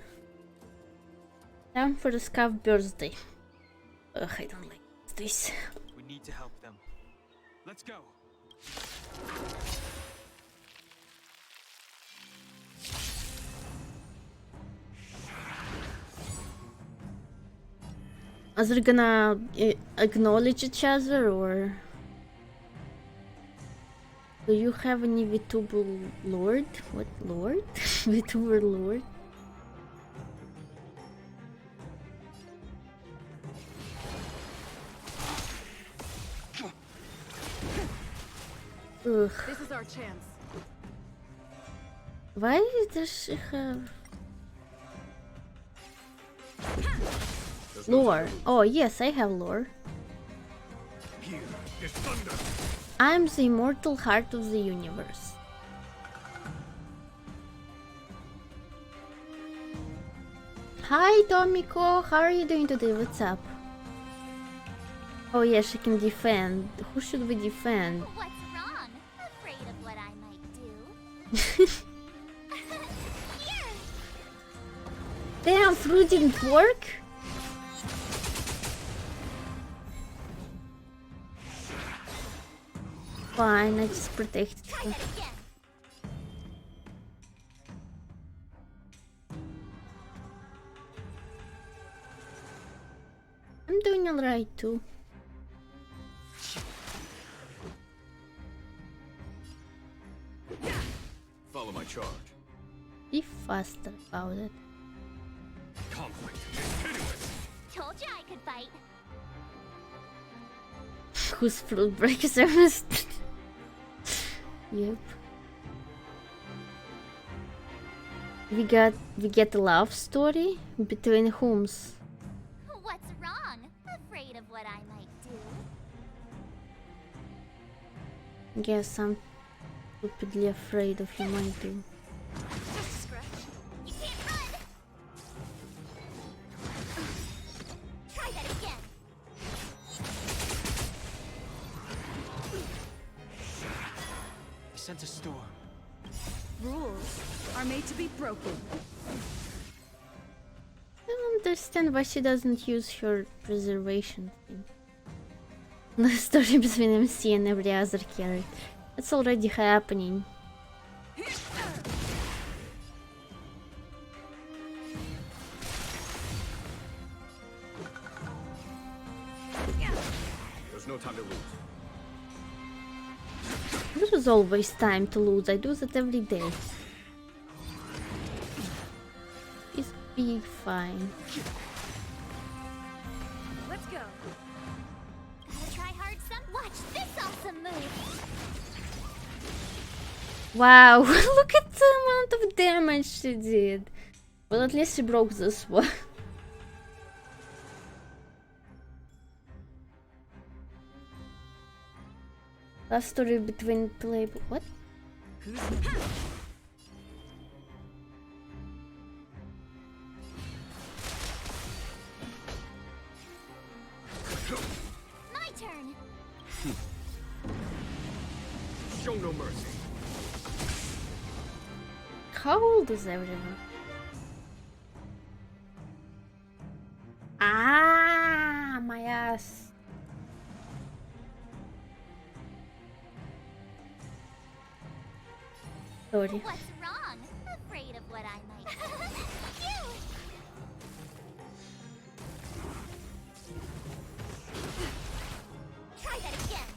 Time for the scav birthday. Ugh, I don't like this. We need to help them. Let's go. Are they gonna acknowledge each other, or do you have any VTuber Lord? What Lord? VTuber Lord? Ugh. This is our chance. Why does she have lore? Oh yes, I have lore. I'm the immortal heart of the universe. Hi Tomiko, how are you doing today? What's up? Oh yeah, she can defend. Who should we defend? What's wrong? Afraid of what I might do? Damn, fruit didn't work? Fine, I just protected her. I'm doing alright too. Follow my charge. Be faster about it. Conflict continuous. Told you I could fight. Whose fruit breaks everything? Yep. We get a love story between whom's? What's wrong? Afraid of what I might do? Guess I'm stupidly afraid of you might do. Just a scratch. You can't run. Try that again. I sent a storm. Rules are made to be broken. I don't understand why she doesn't use her preservation thing. The story between MC and every other character. It's already happening. There's no time to lose. There is always time to lose. I do that every day. It's be fine. Let's go. Gotta try hard some. Watch this awesome move. Wow, look at the amount of damage she did. Well, at least she broke this one. Love story between play. What? My turn. Show no mercy. How old is everyone? Ah, my ass. Sorry. What's wrong? Afraid of what I might do. Try that again.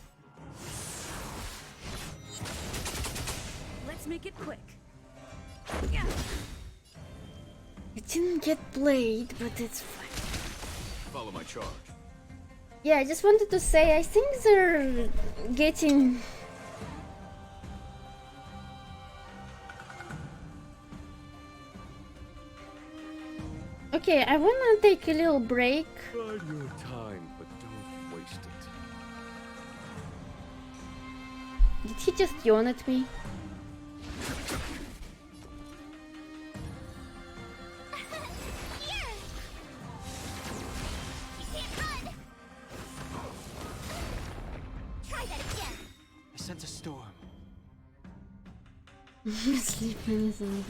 Let's make it quick. I didn't get played, but it's fine. Follow my charge. Yeah, I just wanted to say, I think they're getting... Okay, I wanna take a little break. Bide your time, but don't waste it. Did he just yawn at me? Here. You can't run. Try that again. I sense a storm. Sleeping is in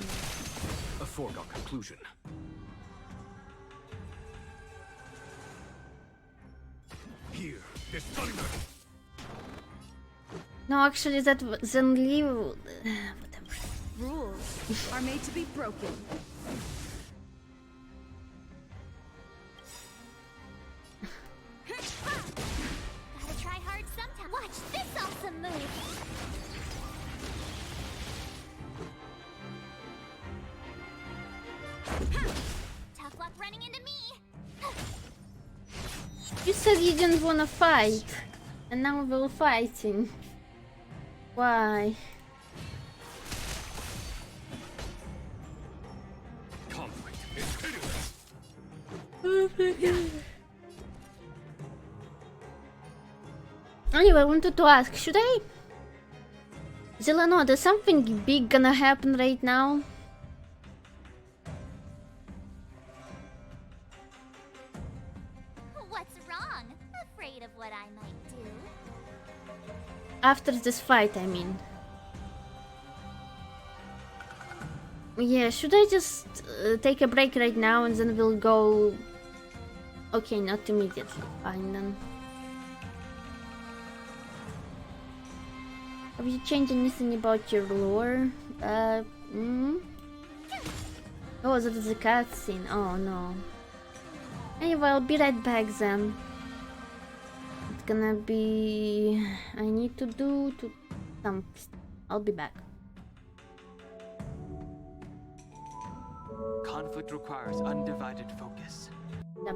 A foregone conclusion. Here, this thunder. No, actually, that then leave. Whatever. Rules are made to be broken. Gotta try hard sometime. Watch this awesome move. Tough luck running into me. You said you didn't wanna fight, and now we're fighting. Why? Conflict is pitiless. Anyway, I wanted to ask, should I? Zelano, there's something big gonna happen right now? What's wrong? Afraid of what I might do. After this fight, I mean. Yeah, should I just take a break right now and then we'll go... Okay, not immediately. Fine then. Have you changed anything about your lore? Oh, that is a cutscene. Oh no. Anyway, I'll be right back then. It's gonna be... I need to do some... I'll be back. Conflict requires undivided focus. Yep.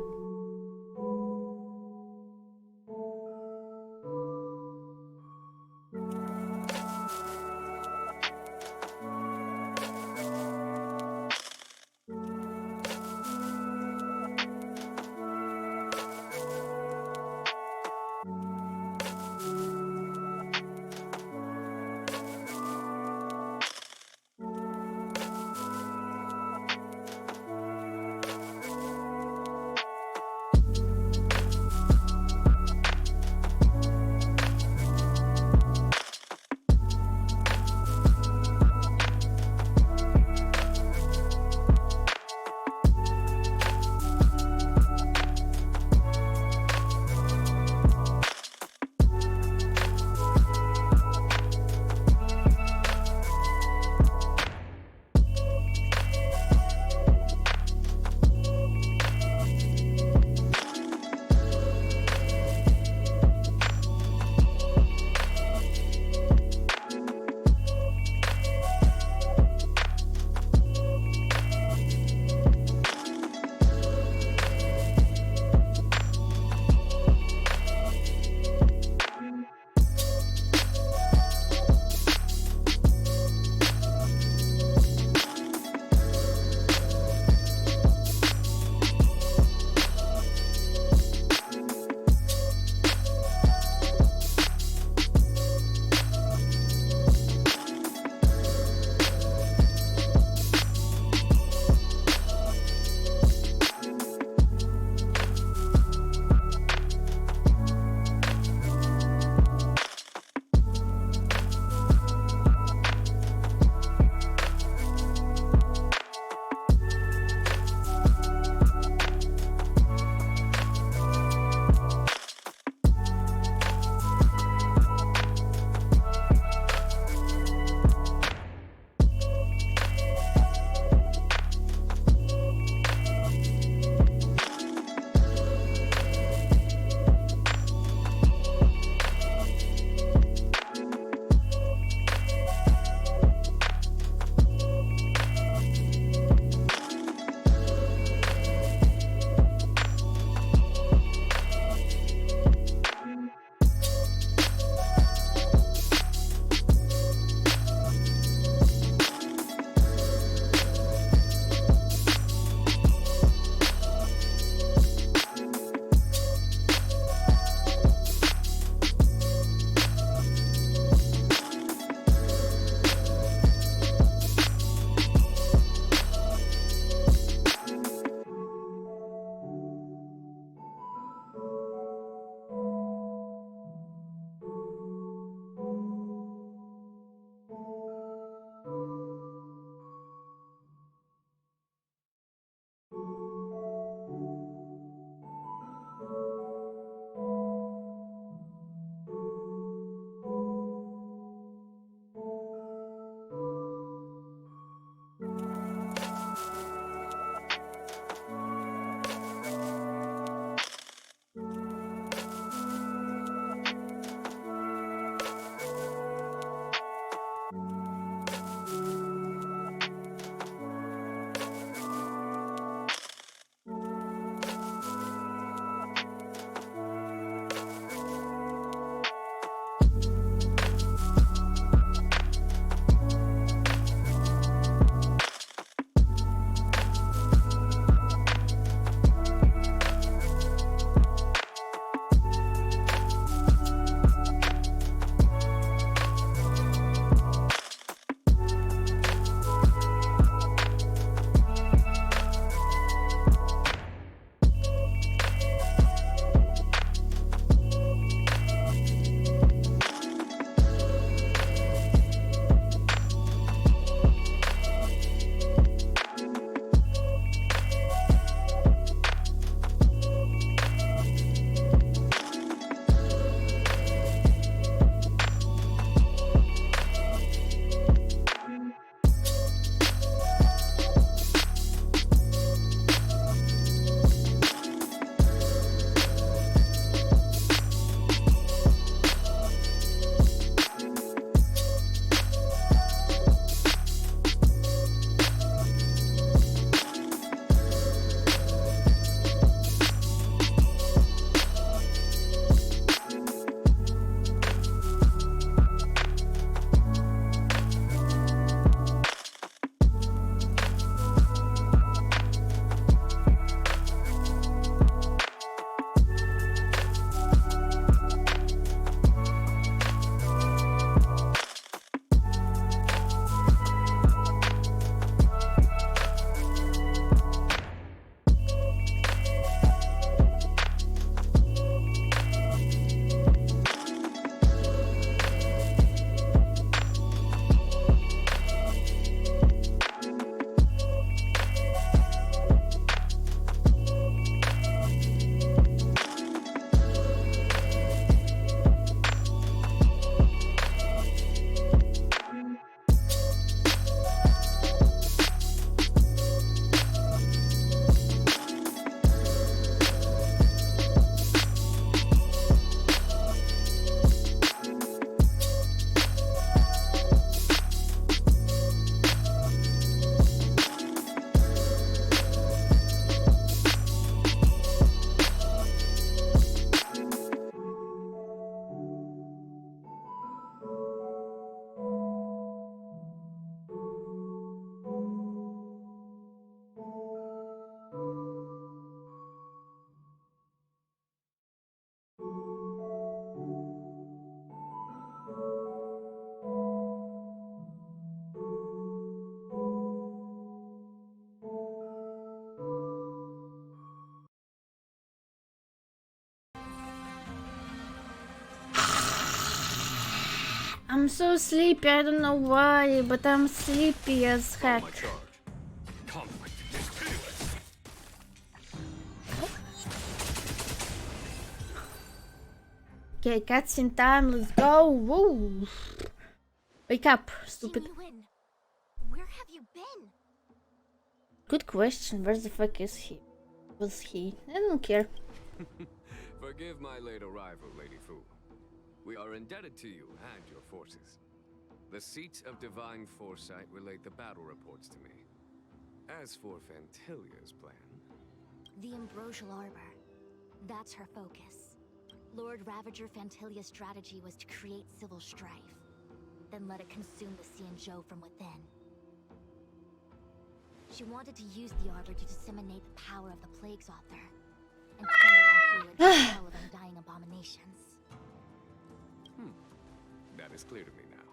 I'm so sleepy, I don't know why, but I'm sleepy as heck. Okay, cutscene time, let's go! Woo! Wake up, stupid. Where have you been? Good question, where the fuck is he? Was he? I don't care. Forgive my late arrival, Lady Fu. We are indebted to you and your forces. The seats of divine foresight relate the battle reports to me. As for Fantilia's plan... The Ambrosial Arbor. That's her focus. Lord Ravager Fantilia's strategy was to create civil strife, then let it consume the Xianzhou from within. She wanted to use the Arbor to disseminate the power of the Plague's Author, and turn the Lafu into a hell of undying abominations. That is clear to me now.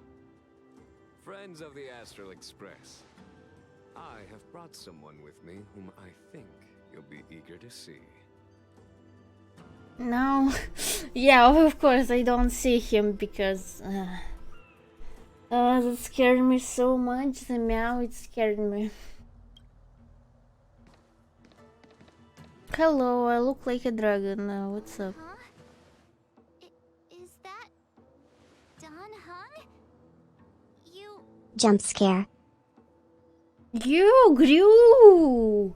Friends of the Astral Express, I have brought someone with me whom I think you'll be eager to see. No. Yeah, of course I don't see him because... that scared me so much. The meow, it scared me. Hello, I look like a dragon. What's up? Is that... Dan Heng? You... Jump scare. You grew!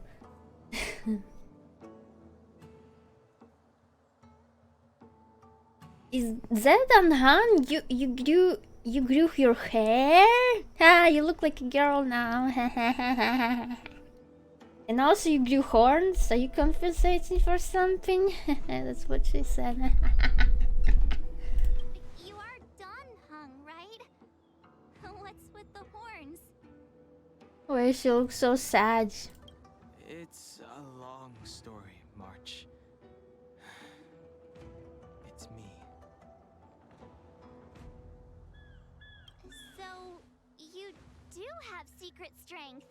Is that Anhan? You grew your hair? Ah, you look like a girl now. And also you grew horns. Are you compensating for something? That's what she said. You are Dan Heng, right? What's with the horns? Why she looks so sad? It's a long story, March. It's me. So, you do have secret strength.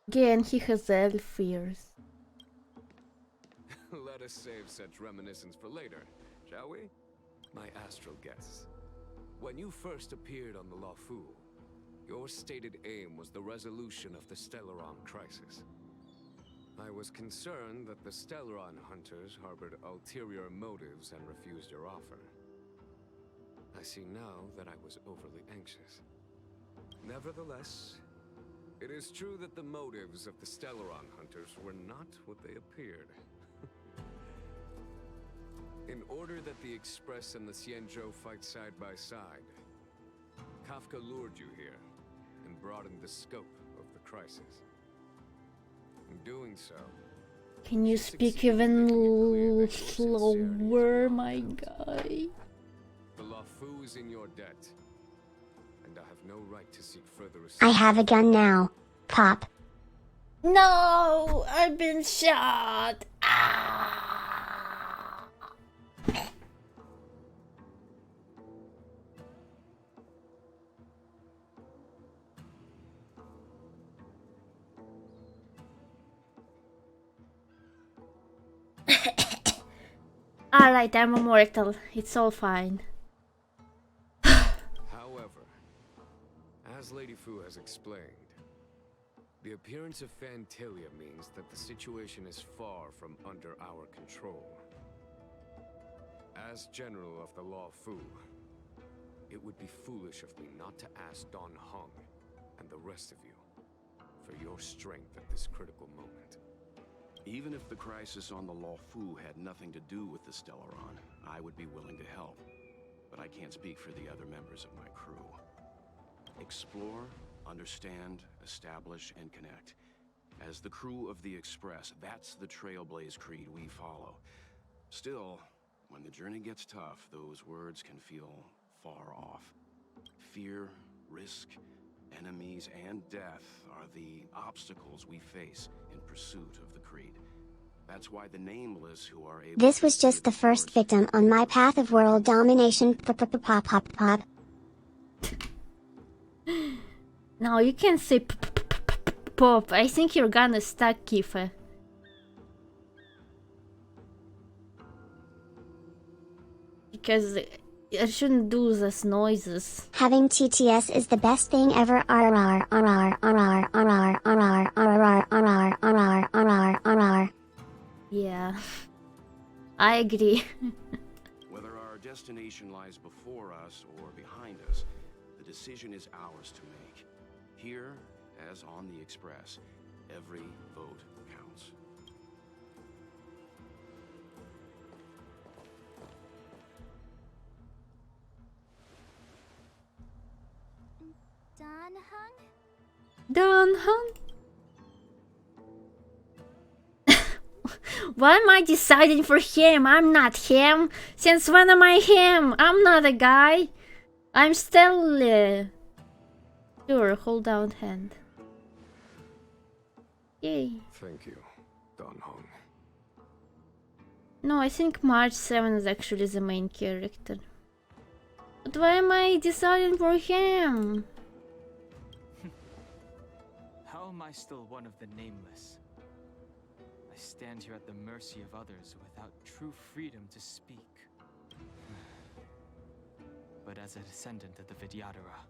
Again, he has elf ears. Let us save such reminiscence for later, shall we? My astral guests. When you first appeared on the Lafu, your stated aim was the resolution of the Stellaron crisis. I was concerned that the Stellaron hunters harbored ulterior motives and refused your offer. I see now that I was overly anxious. Nevertheless, it is true that the motives of the Stellaron hunters were not what they appeared. In order that the Express and the Xianzhou fight side by side, Kafka lured you here and broadened the scope of the crisis. In doing so, can you speak even slower, my guy? the Lafu is in your debt, and I have no right to seek further assistance. I have a gun now. Pop. No, I've been shot. Alright, I'm immortal. It's all fine. However, as Lady Fu has explained, the appearance of Fantilia means that the situation is far from under our control. As General of the Law Fu, it would be foolish of me not to ask Dan Heng and the rest of you for your strength at this critical moment. Even if the crisis on the Lafu had nothing to do with the Stellaron, I would be willing to help. But I can't speak for the other members of my crew. Explore, understand, establish, and connect. As the crew of the Express, that's the Trailblaze creed we follow. Still, when the journey gets tough, those words can feel far off. Fear, risk, enemies, and death are the obstacles we face in pursuit of the creed. That's why the nameless who are able This was just the first victim on my path of world domination. Pop pop pop. No, you can't say pop. I think you're gonna stuck, Kiefer. because I shouldn't do those noises. Having TTS is the best thing ever. RR, RR, RR, RR, RR, RR, RR, RR, RR, RR. Yeah, I agree. Whether our destination lies before us or behind us, the decision is ours to make. Here, as on the Express, every vote counts. Don Hung? Don Hung? Why am I deciding for him? I'm not him. Since when am I him? I'm not a guy. I'm still... Sure, hold down hand. Yay. Thank you, Don Hong. No, I think March 7 is actually the main character. But why am I deciding for him? How am I still one of the nameless? I stand here at the mercy of others without true freedom to speak. But as a descendant of the Vidyadhara,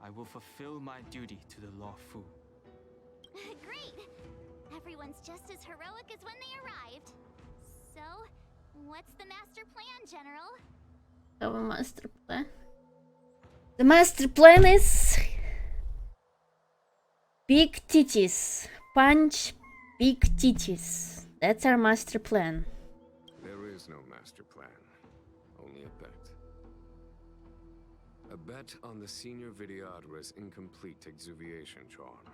I will fulfill my duty to the Law Fu. Great! Everyone's just as heroic as when they arrived. So, what's the master plan, General? Our master plan. The master plan is big titties. Punch big titties. That's our master plan. There is no master plan, only a bet. A bet on the senior Vidyadhara's incomplete exuviation charm.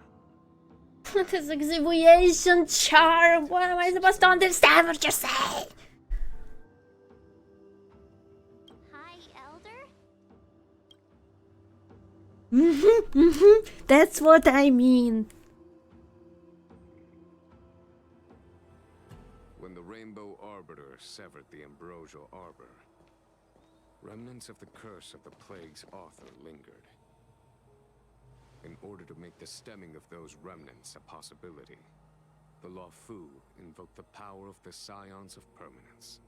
What is exuviation charm? What am I supposed to understand what you're saying? That's what I mean. When the Rainbow Arbiter severed the Ambrosial Arbor, remnants of the curse of the Plague's author lingered. In order to make the stemming of those remnants a possibility, the Law Fu invoked the power of the Scions of Permanence.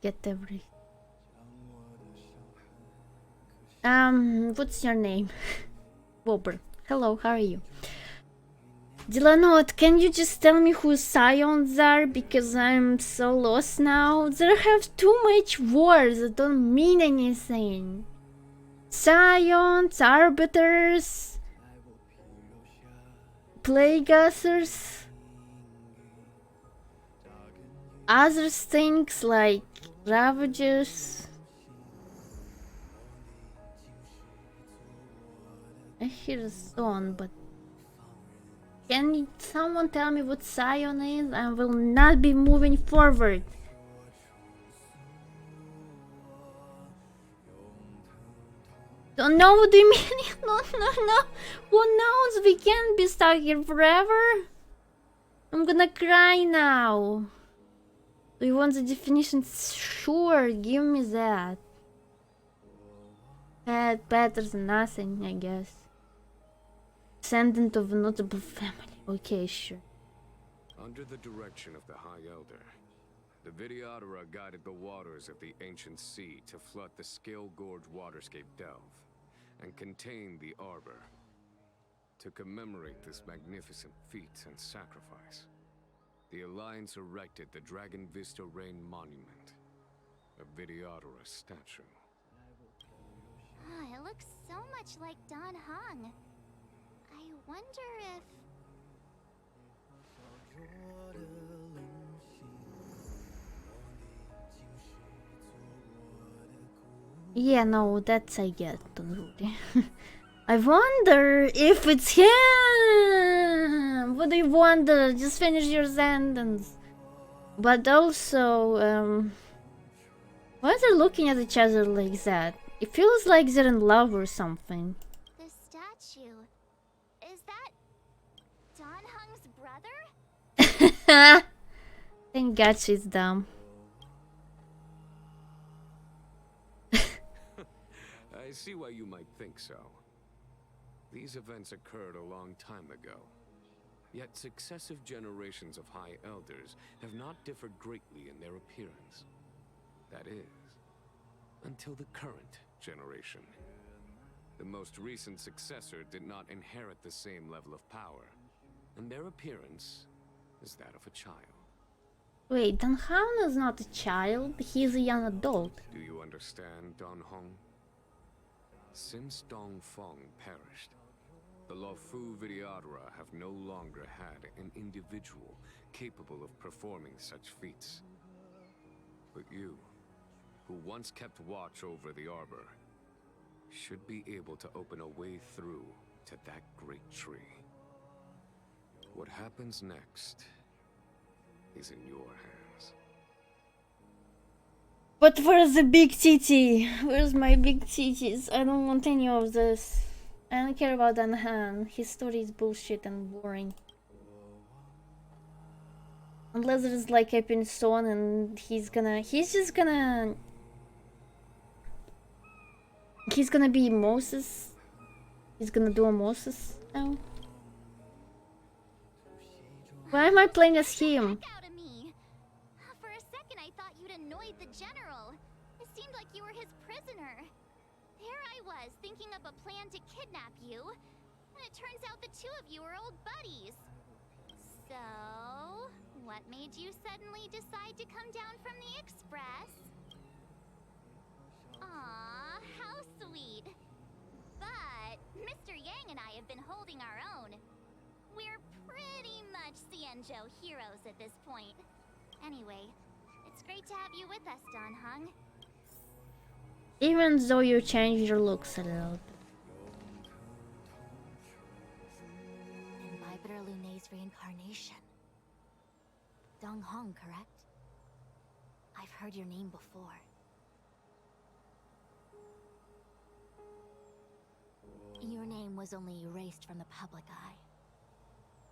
Get every... what's your name? Wobber. Hello, how are you? Dylanot, can you just tell me who Scions are? Because I'm so lost now. They have too much words that don't mean anything. Scions, Arbiters, Plagueathers, other things like Ravagers. I hear a song, but can someone tell me what Scion is? I will not be moving forward. Don't know what do you mean? No. Who knows? We can't be stuck here forever. I'm gonna cry now. Do you want the definitions? Sure, give me that. Better than nothing, I guess. Descendant of a notable family. Okay, sure. Under the direction of the High Elder, the Vidyadhara guided the waters of the ancient sea to flood the Scale Gorge waterscape delve and contain the Arbor. To commemorate this magnificent feat and sacrifice, the Alliance erected the Dragon Vista Rain Monument, a Vidyadhara statue. Oh, it looks so much like Don Hung. I wonder if... Yeah, no, that's I get totally. I wonder if it's him. What do you wonder? Just finish your sentence. But also, why are they looking at each other like that? It feels like they're in love or something. The statue... Is that... Don Hung's brother? Thank God she's dumb. I see why you might think so. These events occurred a long time ago. Yet successive generations of High Elders have not differed greatly in their appearance. That is, until the current generation. The most recent successor did not inherit the same level of power, and their appearance is that of a child. Wait, Dan Han is not a child, he's a young adult. Do you understand, Don Hong? Since Dong Feng perished, the Luofu Vidyadhara have no longer had an individual capable of performing such feats. But you, who once kept watch over the arbor, should be able to open a way through to that great tree. What happens next is in your hands. But where's the big titty? Where's my big titties? I don't want any of this. I don't care about Dan Han. His story is bullshit and boring. Unless there's like Epin Son and he's gonna be Moses. He's gonna do a Moses now. Why am I playing as him? For a second I thought you'd annoyed the general. It seemed like you were his prisoner. There I was, thinking up a plan to kidnap you. And it turns out the two of you are old buddies. So, what made you suddenly decide to come down from the express? Aw, how sweet. But Mr. Yang and I have been holding our own. We're pretty much Xianzhou heroes at this point. Anyway, it's great to have you with us, Don Hung. Even though you changed your looks a little. In Bibiter Lunay's reincarnation. Dong Hong, correct? I've heard your name before. Your name was only erased from the public eye.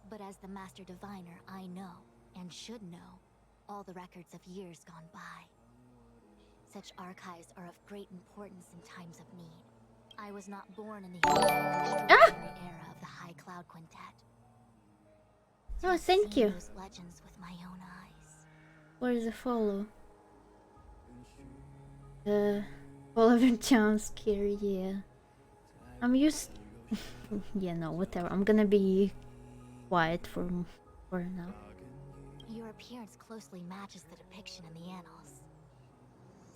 But as the Master Diviner, I know, and should know, all the records of years gone by. Such archives are of great importance in times of need. I was not born in the extraordinary era of the High Cloud Quintet. Oh, thank you. Those legends with my own eyes. Where's the follow? Follow and jump scare, yeah. I'm used. Yeah, no, whatever. I'm gonna be quiet for now. Your appearance closely matches the depiction in the annals.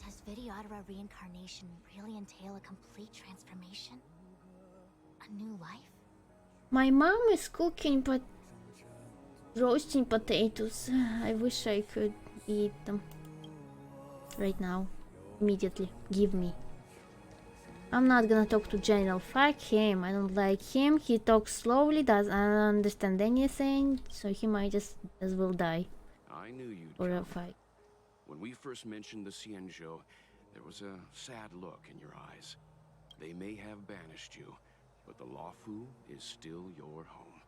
Does Vidyadhara reincarnation really entail a complete transformation? A new life? My mom is cooking but roasting potatoes. I wish I could eat them right now. Immediately. Give me. I'm not gonna talk to General. Fuck him. I don't like him. He talks slowly, doesn't understand anything, so he might just as well die. I knew you'd Or a come. fight. When we first mentioned the Xianzhou, there was a sad look in your eyes. They may have banished you, but the Luofu is still your home.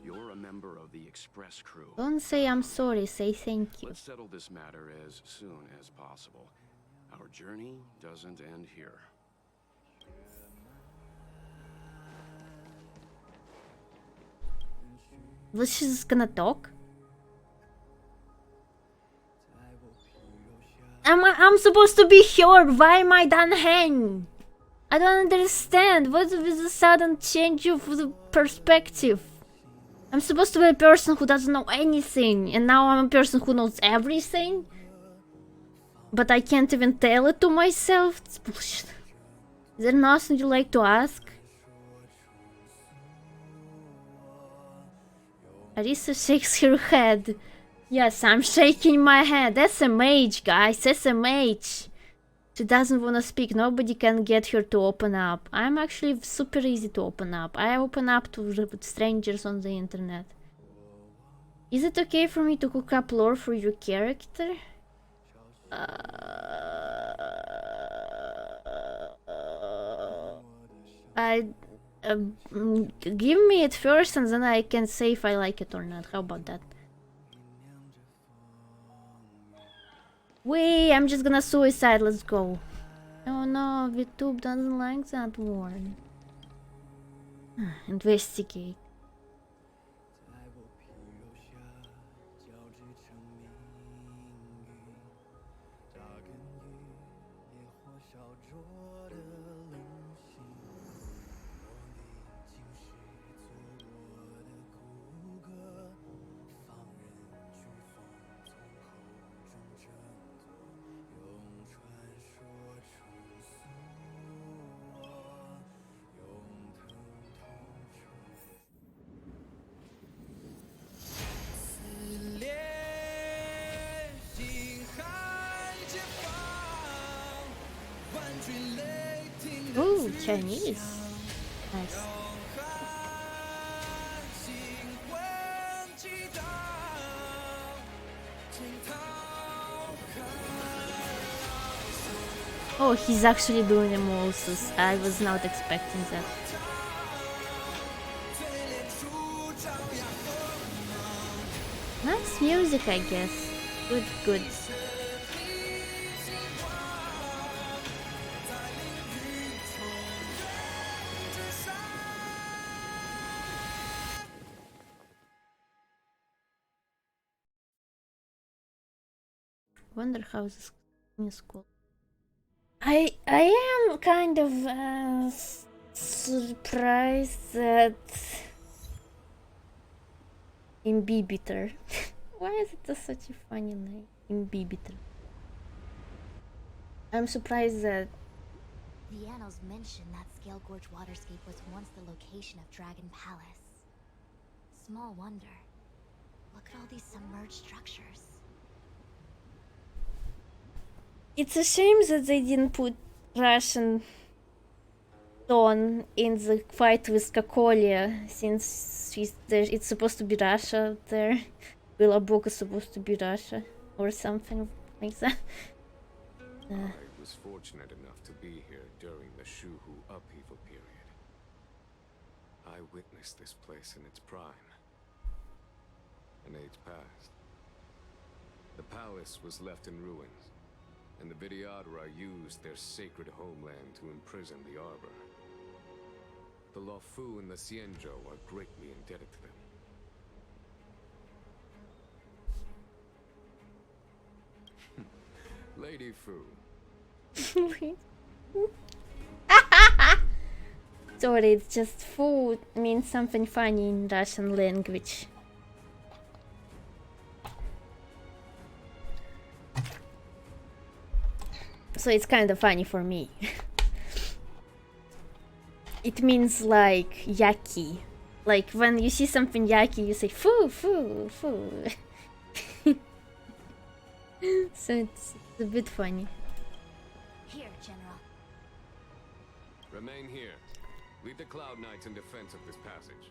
You're a member of the Express crew. Don't say I'm sorry, say thank you. Let's settle this matter as soon as possible. Our journey doesn't end here. Was she just gonna talk? I'm supposed to be here. Why am I Dan Han? I don't understand. What is the sudden change of the perspective? I'm supposed to be a person who doesn't know anything, and now I'm a person who knows everything? But I can't even tell it to myself? It's bullshit. Is there nothing you like to ask? Arisa shakes her head. Yes, I'm shaking my head. SMH, guys, SMH. She doesn't want to speak. Nobody can get her to open up. I'm actually super easy to open up. I open up to strangers on the internet. Is it okay for me to cook up lore for your character? Give me it first and then I can say if I like it or not. How about that? Wait, I'm just gonna suicide. Let's go. Oh no, VTube doesn't like that word. Investigate. Ooh, Chinese. Nice. Oh, he's actually doing emulsions. I was not expecting that. Nice music, I guess. Good, good. Wonder how this is called. I am kind of surprised that Imbibiter. Why is it such a funny name? Imbibiter. I'm surprised that The annals mention that Scale Gorge Waterscape was once the location of Dragon Palace. Small wonder. Look at all these submerged structures. it's a shame that they didn't put Russian tone in the fight with Kokolia, since it's supposed to be Russia there. Billabok is supposed to be Russia or something like that. I was fortunate enough to be here during the Shuhu upheaval period. I witnessed this place in its prime. An age passed. The palace was left in ruins, and the VtuberArisa used their sacred homeland to imprison the Arbor. The Luofu and the Xianzhou are greatly indebted to them. Lady Fu. Sorry, it's just food means something funny in Russian language. So it's kind of funny for me. It means like yucky. Like when you see something yucky, you say foo, foo, foo. So it's a bit funny. Here, General. Remain here. Lead the Cloud Knights in defense of this passage.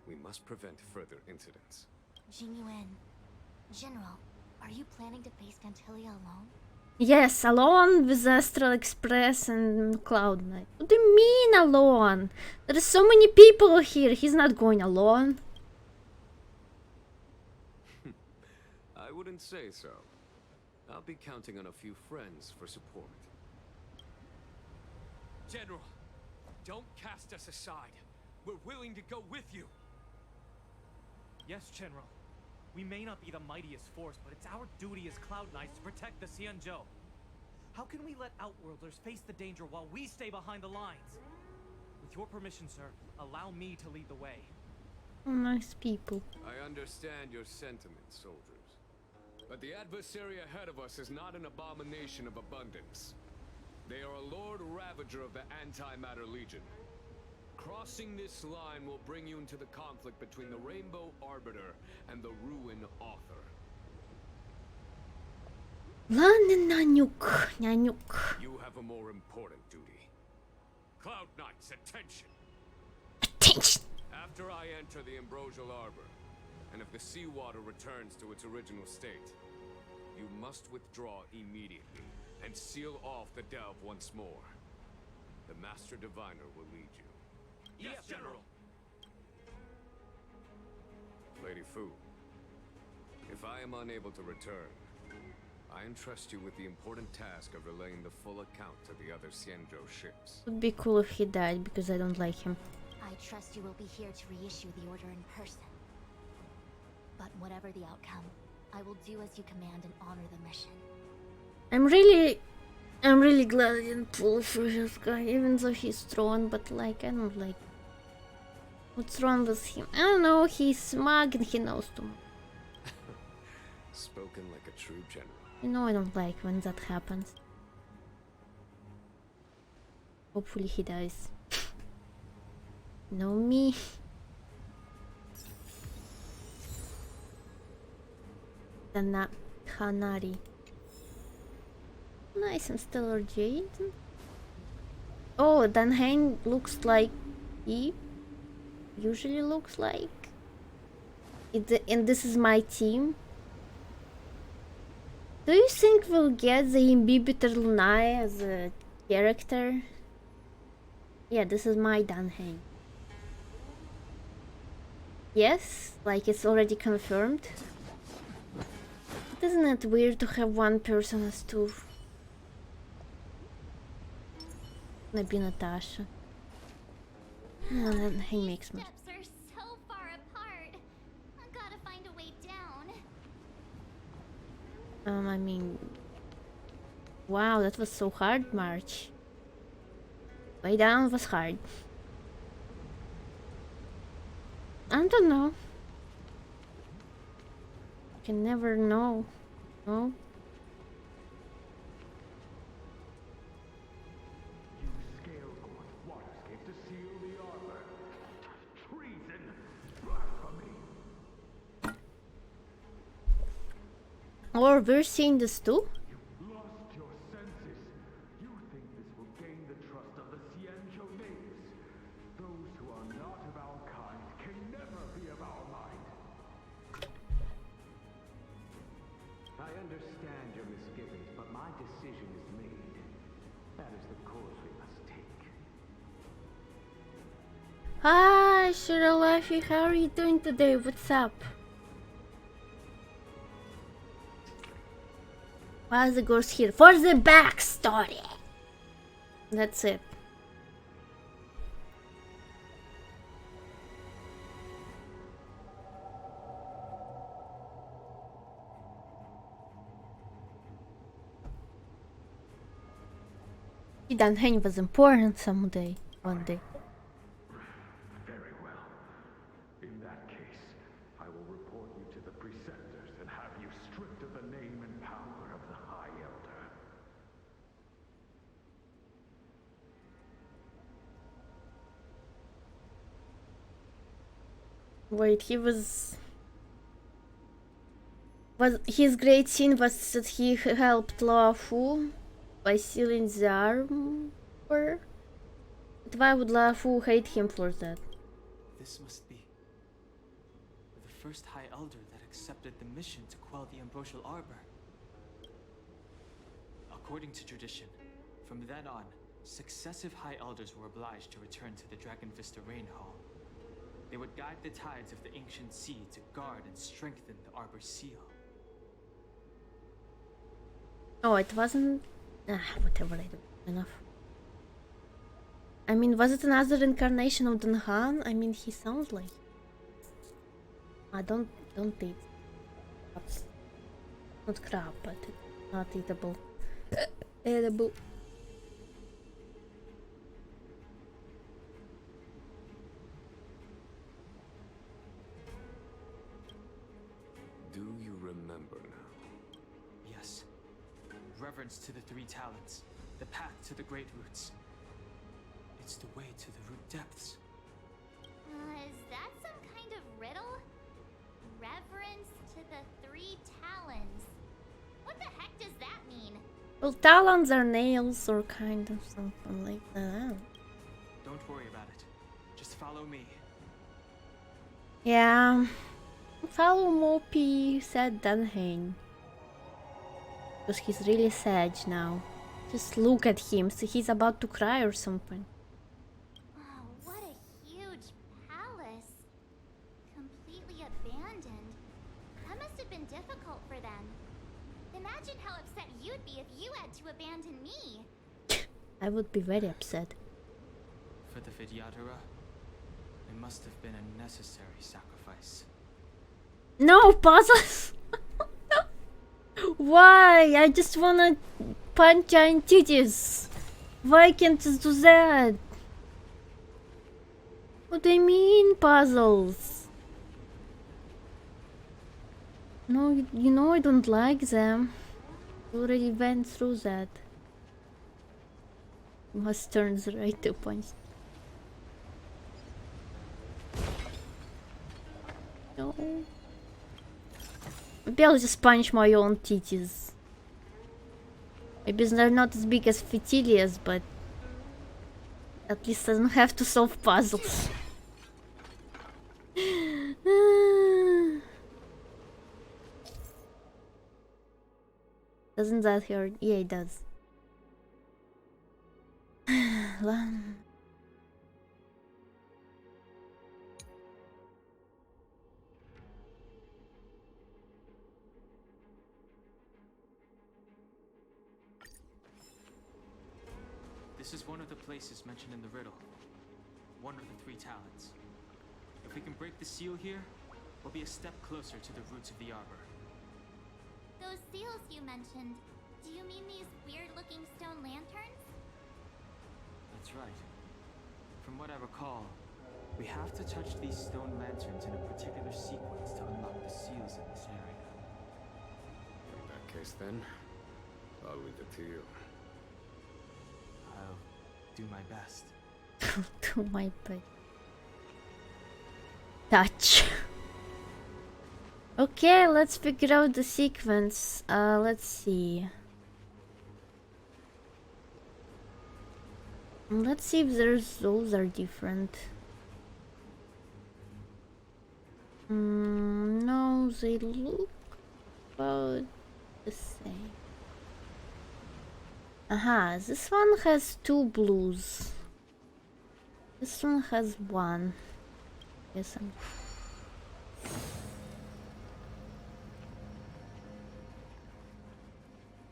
We must prevent further incidents. Jingyuan. General, are you planning to face Cantilia alone? Yes, alone with Astral Express and Cloud Knight. What do you mean alone? There are so many people here. He's not going alone. I wouldn't say so. I'll be counting on a few friends for support. General, don't cast us aside. We're willing to go with you. Yes, General. We may not be the mightiest force, but it's our duty as Cloud Knights to protect the Xianzhou. How can we let Outworlders face the danger while we stay behind the lines? With your permission, sir, allow me to lead the way. Oh, nice people. I understand your sentiments, soldiers. But the adversary ahead of us is not an abomination of abundance. They are a Lord Ravager of the Antimatter Legion. Crossing this line will bring you into the conflict between the Rainbow Arbiter and the Ruin Author. You have a more important duty. Cloud Knights, attention! Attention! After I enter the Ambrosial Arbor, and if the seawater returns to its original state, you must withdraw immediately and seal off the delve once more. The Master Diviner will lead you. Yes, General! Lady Fu, if I am unable to return, I entrust you with the important task of relaying the full account to the other Xianzhou ships. It would be cool if he died because I don't like him. I trust you will be here to reissue the order in person. But whatever the outcome, I will do as you command and honor the mission. I'm really glad I didn't pull through this guy, even though he's strong, but like, I don't like... What's wrong with him? I don't know, he's smug and he knows too much. Spoken like a true general. You know I don't like when that happens. Hopefully he dies. No me. Hanari. Nice and stellar jade. Oh, Danhain looks like he usually looks like. And this is my team. Do you think we'll get the Imbibitor Lunae as a character? Yeah, this is my Danhain. Yes, like it's already confirmed. But isn't it weird to have one person as two? Maybe Natasha. No, Danhain makes me. Steps are so far apart. I gotta find a way down. I mean... Wow, that was so hard, March. Way down was hard. I don't know. You can never know. No? Or we're seeing this too? Lost your senses. You think this will gain the trust of the Xianzhou natives. Those who are not of our kind can never be of our mind. I understand your misgivings, but my decision is made. That is the course we must take. Hi, Shiralafi, how are you doing today? What's up? Why is the ghost here? For the backstory! That's it. Danhain was important someday, one day. Very well. In that case, I will report you to the preceptors and have you stripped of the name and power of the High Elder. Wait, his great sin was that he helped Luofu by sealing the armor? But why would Luofu hate him for that? This must be the first High Elder that accepted the mission to quell the Ambrosial Arbor. According to tradition, from then on, successive High Elders were obliged to return to the Dragon Vista Rain Hall. They would guide the tides of the ancient sea to guard and strengthen the Arbor's seal. Oh, it wasn't... whatever, I don't enough. I mean, was it another incarnation of Danhan? I mean, he sounds like... don't eat. That's not crap, but it's not eatable. Edible. Do you remember now? Yes. Reverence to the three talents, the path to the great roots. It's the way to the root depths. Is that some kind of riddle? Reverence to the three talons. What the heck does that mean? Well, talons are nails or kind of something like that. Don't worry about it. Just follow me. Yeah. Follow Mopi, said Danhain. Because he's really sad now. Just look at him, so he's about to cry or something. Oh, what a huge palace. Completely abandoned. That must have been difficult for them. Imagine how upset you'd be if you had to abandon me. I would be very upset. For the Vidyadhara, It must have been a necessary sacrifice. No puzzles. Why? I just wanna punch giant titties. Why can't I just do that? What do you mean puzzles? No, you know I don't like them. I already went through that. Must turns right to punch. No. Maybe I'll just punch my own titties. Maybe they're not as big as Fetilia's, but at least I don't have to solve puzzles. Doesn't that hurt? Yeah, it does. This is one of the places mentioned in the riddle. One of the 3 talents. If we can break the seal here, we'll be a step closer to the roots of the arbor. Those seals you mentioned, do you mean these weird-looking stone lanterns? That's right. From what I recall, we have to touch these stone lanterns in a particular sequence to unlock the seals in this area. In that case then, I'll leave it to you. I'll do my best. Do my best. Touch. Okay, let's figure out the sequence. Let's see. Let's see if those are different. No, they look about the same. Aha, this one has 2 blues. This one has 1. Yes,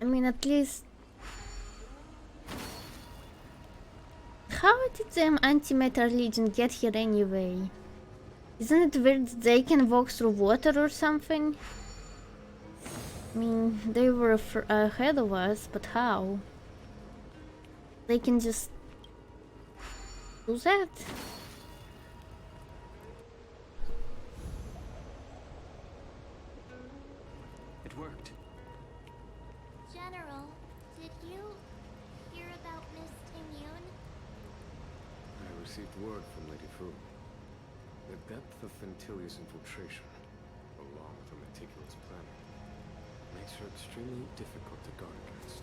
I mean, at least. How did the Antimatter Legion get here anyway? Isn't it weird that they can walk through water or something? I mean, they were ahead of us, but how? They can just do that. It worked. General, did you hear about Miss Immune? I received word from Lady Fu. The depth of Ventilia's infiltration, along with her meticulous planning, makes her extremely difficult to guard against.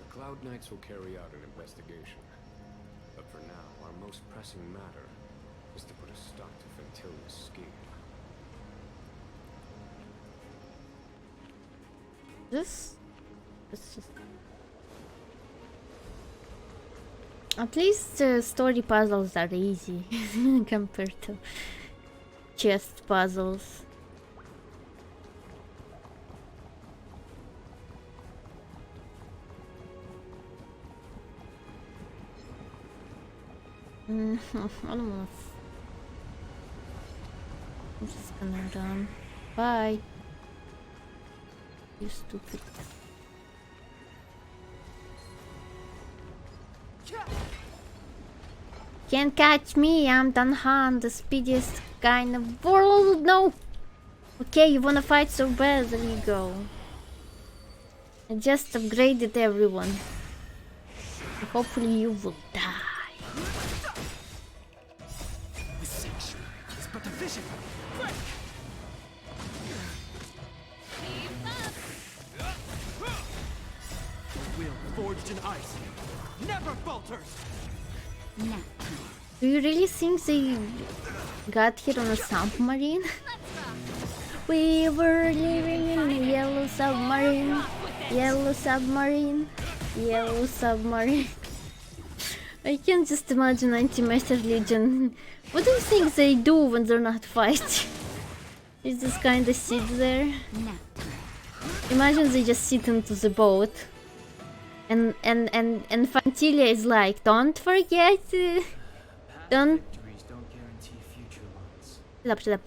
The Cloud Knights will carry out an investigation. But for now, our most pressing matter is to put a stop to Ventilia's scheme. This just... At least story puzzles are easy compared to chest puzzles. Almost. I'm just gonna run. Bye. You stupid. Can't catch me, I'm Danhan, the speediest guy in the world. No! Okay, you wanna fight so bad, there you go. I just upgraded everyone. Hopefully you will die. The sanctuary is but a vision. The will forged in ice never falters. Do you really think they got here on a submarine? We were living in a yellow submarine. Yellow submarine. Yellow submarine. I can just imagine Antimatter Legion. What do you think they do when they're not fighting? They just kinda sit there. Imagine they just sit into the boat. And Fantilia is like, don't forget, don't Shut up.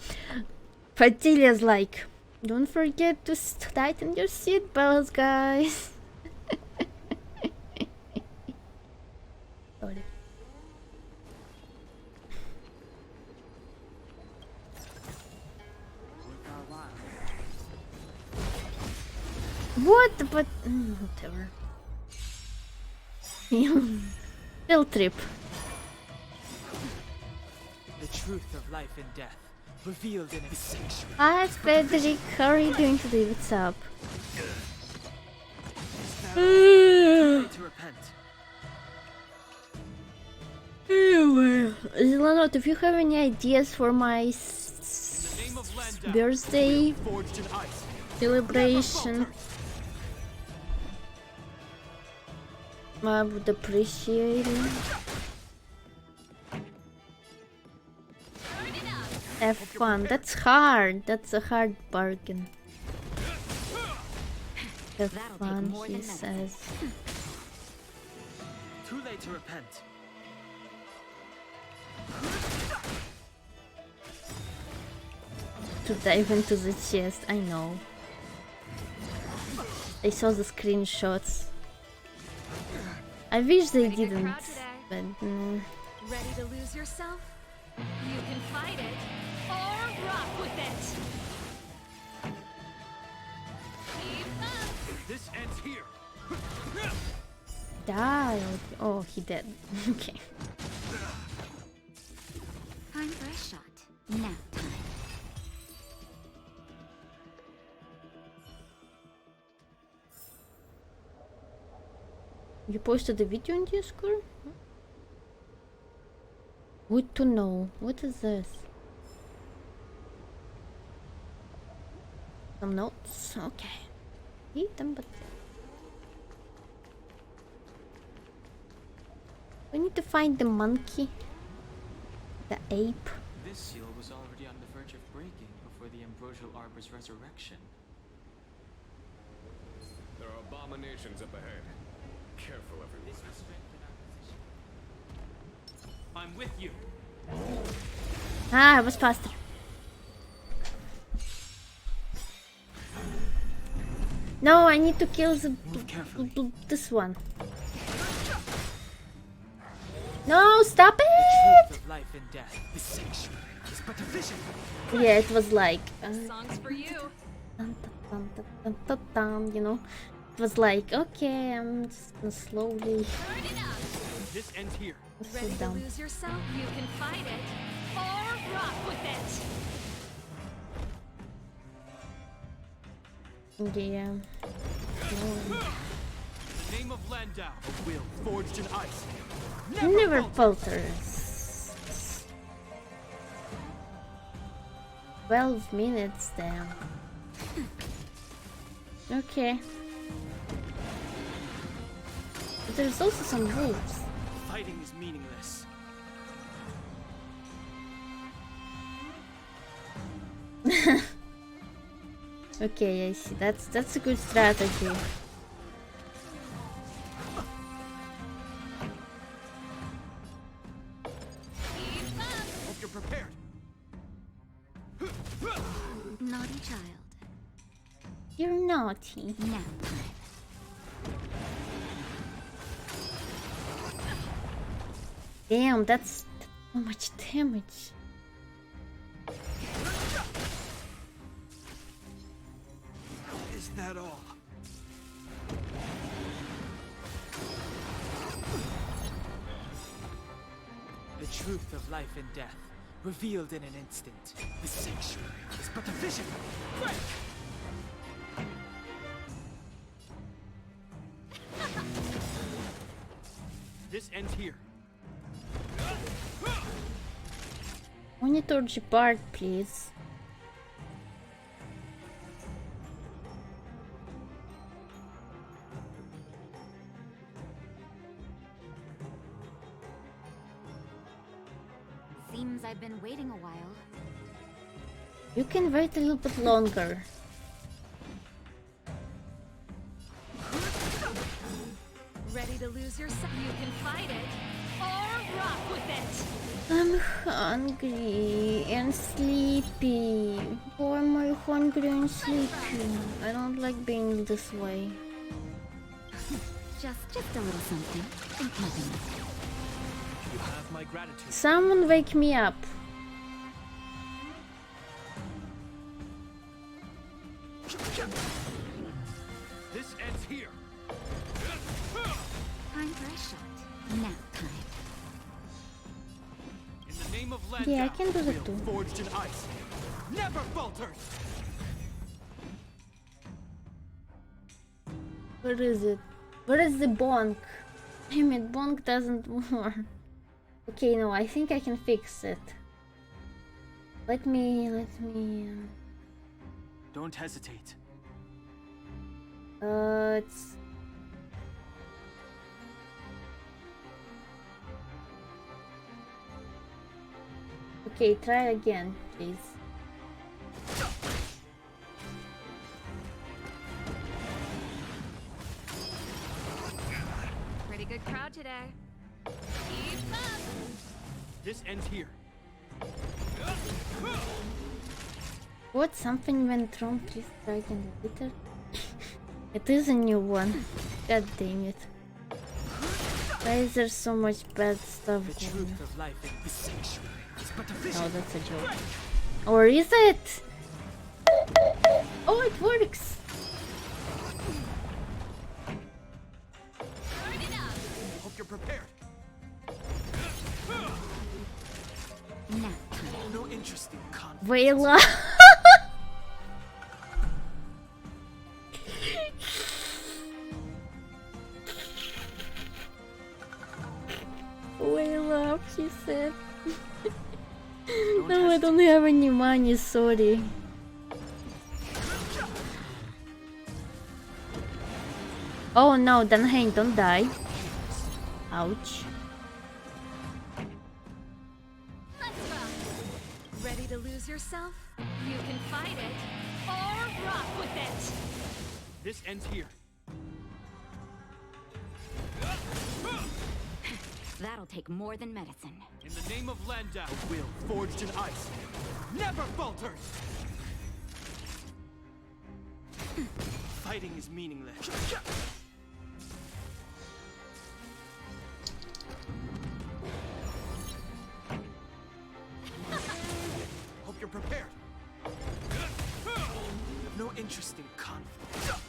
Fadilia's like, don't forget to tighten your seatbelts, guys. Sorry. What? But whatever. Still trip. The truth of life and death, revealed in its sanctuary. Hi, Frederick. How are you doing today? What's up? To repent. Anyway, Zelanot, if you have any ideas for my birthday celebration, I would appreciate it. Have fun. That's hard. That's a hard bargain. Have fun, he says. Too late to repent. To dive into the chest, I know. I saw the screenshots. I wish they didn't, but Ready to lose yourself? You can fight it or rock with it. Keep up. This ends here. die. Oh, he dead. Okay. Time for a shot. Nap time. You posted a video on Discord? Good to know. What is this? Some notes? Okay. Read them, but... we need to find the monkey. The ape. This seal was already on the verge of breaking before the ambrosial arbor's resurrection. There are abominations up ahead. Careful, everyone. This will strengthen our position. I'm with you. Ah, I was faster. No, I need to kill the this one. No, stop it! The truth of life and death, the sanctuary is but a vision. Yeah, it was like Songs for you. you know. It was like, okay, I'm just gonna slowly This ends here. Ready sit to down. lose yourself? You can fight it or rock with it. Yeah. The name of Landau, a will forged in ice. Never falters. 12 minutes then. Okay. But there's also some wolves. Fighting is meaningless. Okay, I see. That's a good strategy. Hope you're prepared. Naughty child. You're naughty. Nap time. Damn, that's so much damage. Is that all? The truth of life and death, revealed in an instant. The sanctuary is but a vision. Break! This ends here. Monitor Gepard, please. Seems I've been waiting a while. You can wait a little bit longer. Ready to lose yourself? You can fight it or rock with it. I'm hungry and sleepy. Why am I hungry and sleepy? I don't like being this way. Just a little something. Think nothing of it. You have my gratitude. Someone wake me up. This ends here. Time for a shot. Nap time. In the name of Landau, Yeah, I can do that will too. forged in ice never falters. Where is it? Where is the bonk? Damn it, bonk doesn't work. Okay, no, I think I can fix it. Let me. Don't hesitate. It's. Okay, try again, please. Pretty good crowd today. Keep up! This ends here. What? Something went wrong? Please try again later. It is a new one. God damn it. Why is there so much bad stuff The going on? truth of life in this sanctuary is but a Oh, vision. that's a joke. Or is it? Oh, it works! Hope you're prepared. Nap time. No interest in conflict. Vayla! Vayla, she said. No, I don't have any money, sorry. Oh no, Danhain, don't die. Ouch. Let's rock! Ready to lose yourself? You can fight it, or rock with it! This ends here. That'll take more than medicine. In the name of Landau, will forged in ice never falters. Fighting is meaningless. Hope you're prepared. Have no interest in conflict.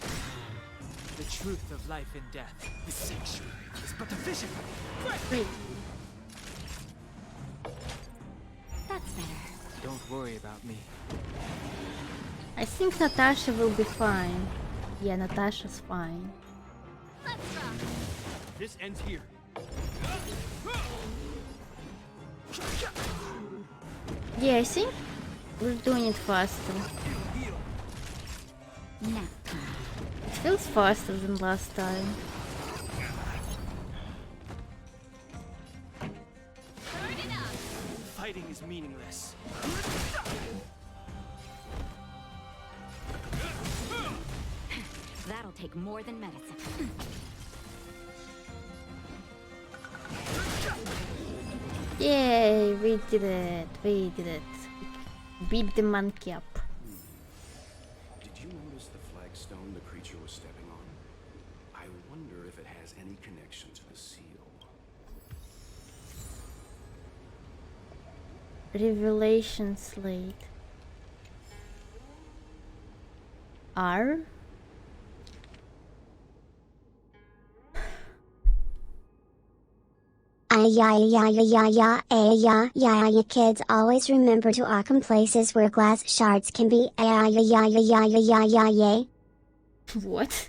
The truth of life and death, this sanctuary, is but a vision. Wait. That's better. Don't worry about me. I think Natasha will be fine. Yeah, Natasha's fine. Let's rock! This ends here. Yeah, I think we're doing it faster. Nap time. It feels faster than last time. Turn it up! Fighting is meaningless. That'll take more than medicine. Yay, we did it. We did it. Beat the monkey up. Did you notice the flagstone the creature was stepping on? I wonder if it has any connection to the seal. Revelation slate. R? You kids always remember to welcome places where glass shards can be yay. What?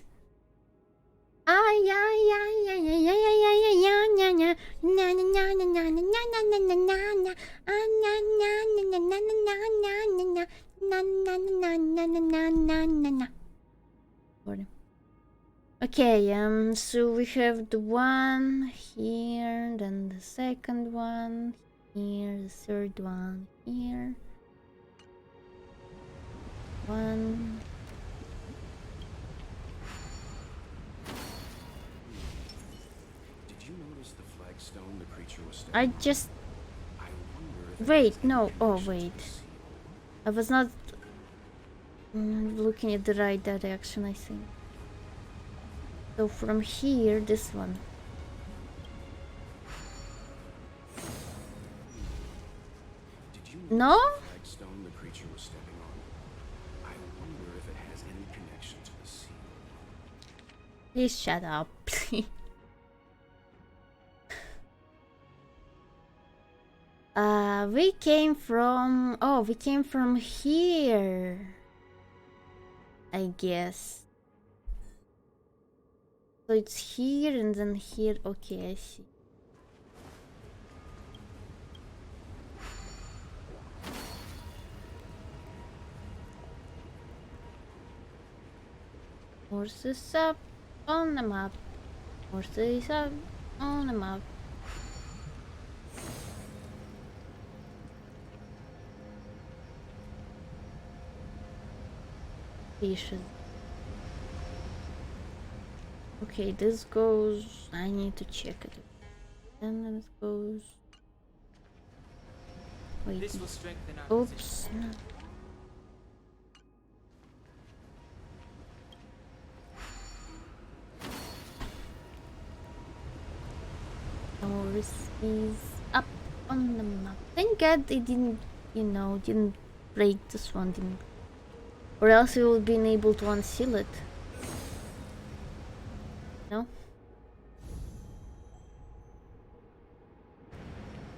Okay, so we have the one here, then the second one here, the third one here. One. Did you notice the flagstone the creature was stepping I on? just I Wait, no. Oh, wait. I was not looking at the right direction, I think. So from here, this one. No? Flagstone the creature was stepping on. I wonder if it has any connection to the sea. Please shut up. We came from... Oh, we came from here. I guess. So it's here and then here. Okay, I see. Horses up on the map. Horses up on the map. Fishes. Okay, this goes. I need to check it. And then it goes. Wait. This will strengthen our Oops. position. Horse is up on the map. Thank God it didn't, didn't break this one, didn't. Or else we would have been able to unseal it. No?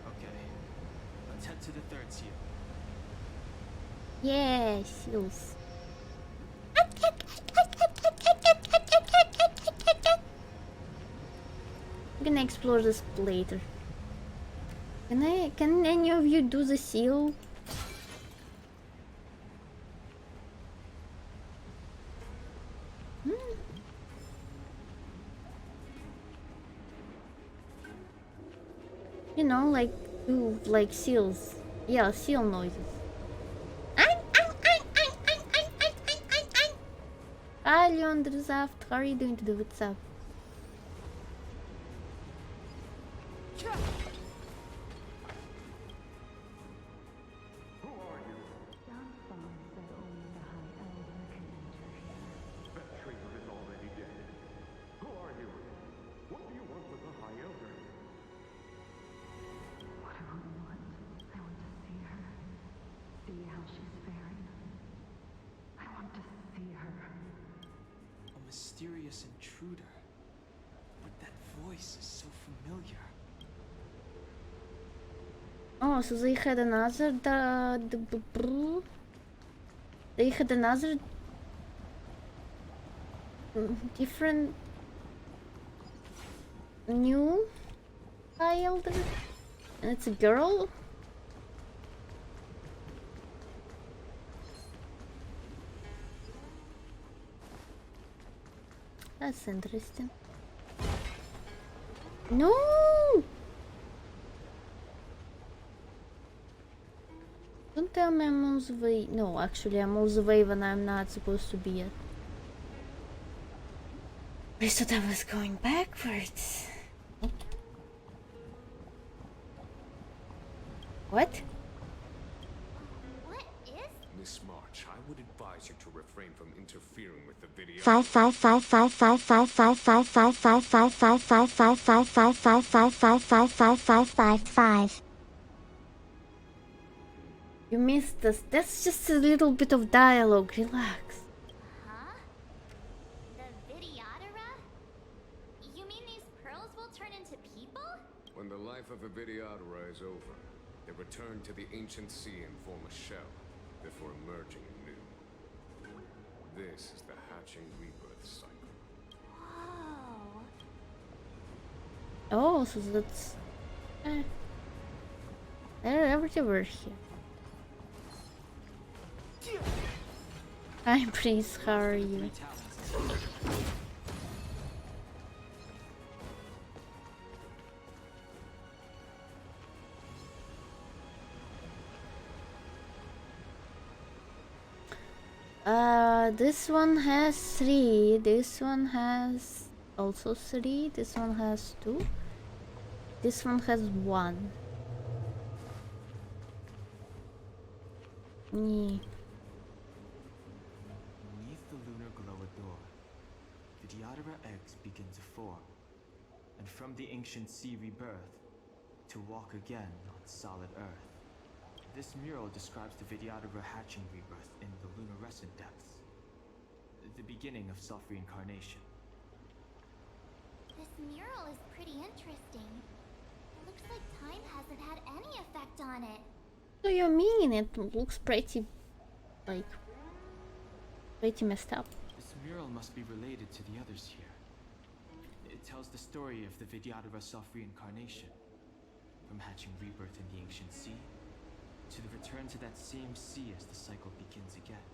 Okay. Let's head to the third seal. Yeah, seals. I'm gonna explore this later. Can any of you do the seal? You know, like do like seals. Yeah, seal noises. Hi Leon Drizaft, how are you doing today? What's up? Mysterious intruder. But that voice is so familiar. Oh, so they had another they had another different new child, and it's a girl. That's interesting. No! Don't tell me I'm on the way. No, actually, I'm on the way when I'm not supposed to be at. I thought I was going backwards. What? Miss March, I would advise you to refrain from interfering with the video. 55555555555555555555555555555555555. You missed this. That's just a little bit of dialogue. Relax. Huh? The VtuberArisa? You mean these pearls will turn into people? When the life of a VtuberArisa is over, they return to the ancient sea and form a shell before emerging anew. This is the hatching rebirth cycle. Oh, so that's. They're everywhere here. Hi, Prince. How are you? This one has 3. This one has also 3. This one has 2. This one has 1. Yeah. Beneath the lunar glow door, the Diodora eggs begin to form, and from the ancient sea rebirth, to walk again on solid Earth. This mural describes the Vidyadhara hatching rebirth in the lunarescent depths, the beginning of self-reincarnation. This mural is pretty interesting. It looks like time hasn't had any effect on it. So you mean it looks pretty, like, pretty messed up. This mural must be related to the others here. It tells the story of the Vidyadhara self-reincarnation, from hatching rebirth in the ancient sea, to the return to that same sea as the cycle begins again.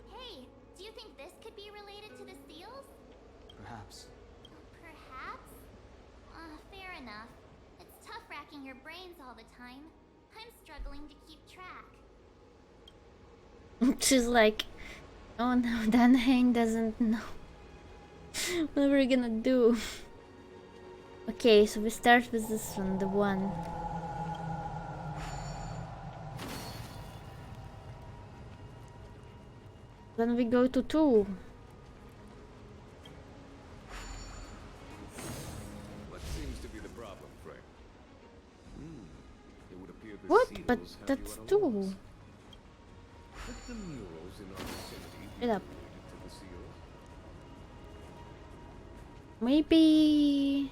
Hey, do you think this could be related to the seals? Perhaps. Perhaps? Fair enough. It's tough racking your brains all the time. I'm struggling to keep track. She's like, oh no, Danhain doesn't know. What are we gonna do? Okay, so we start with this one, the one. Then we go to 2. What seems to be the problem, Frank? It would appear the What? seals But have that's you at a 2. loss. Could the murals in our vicinity be Shut up. related to the seals? Maybe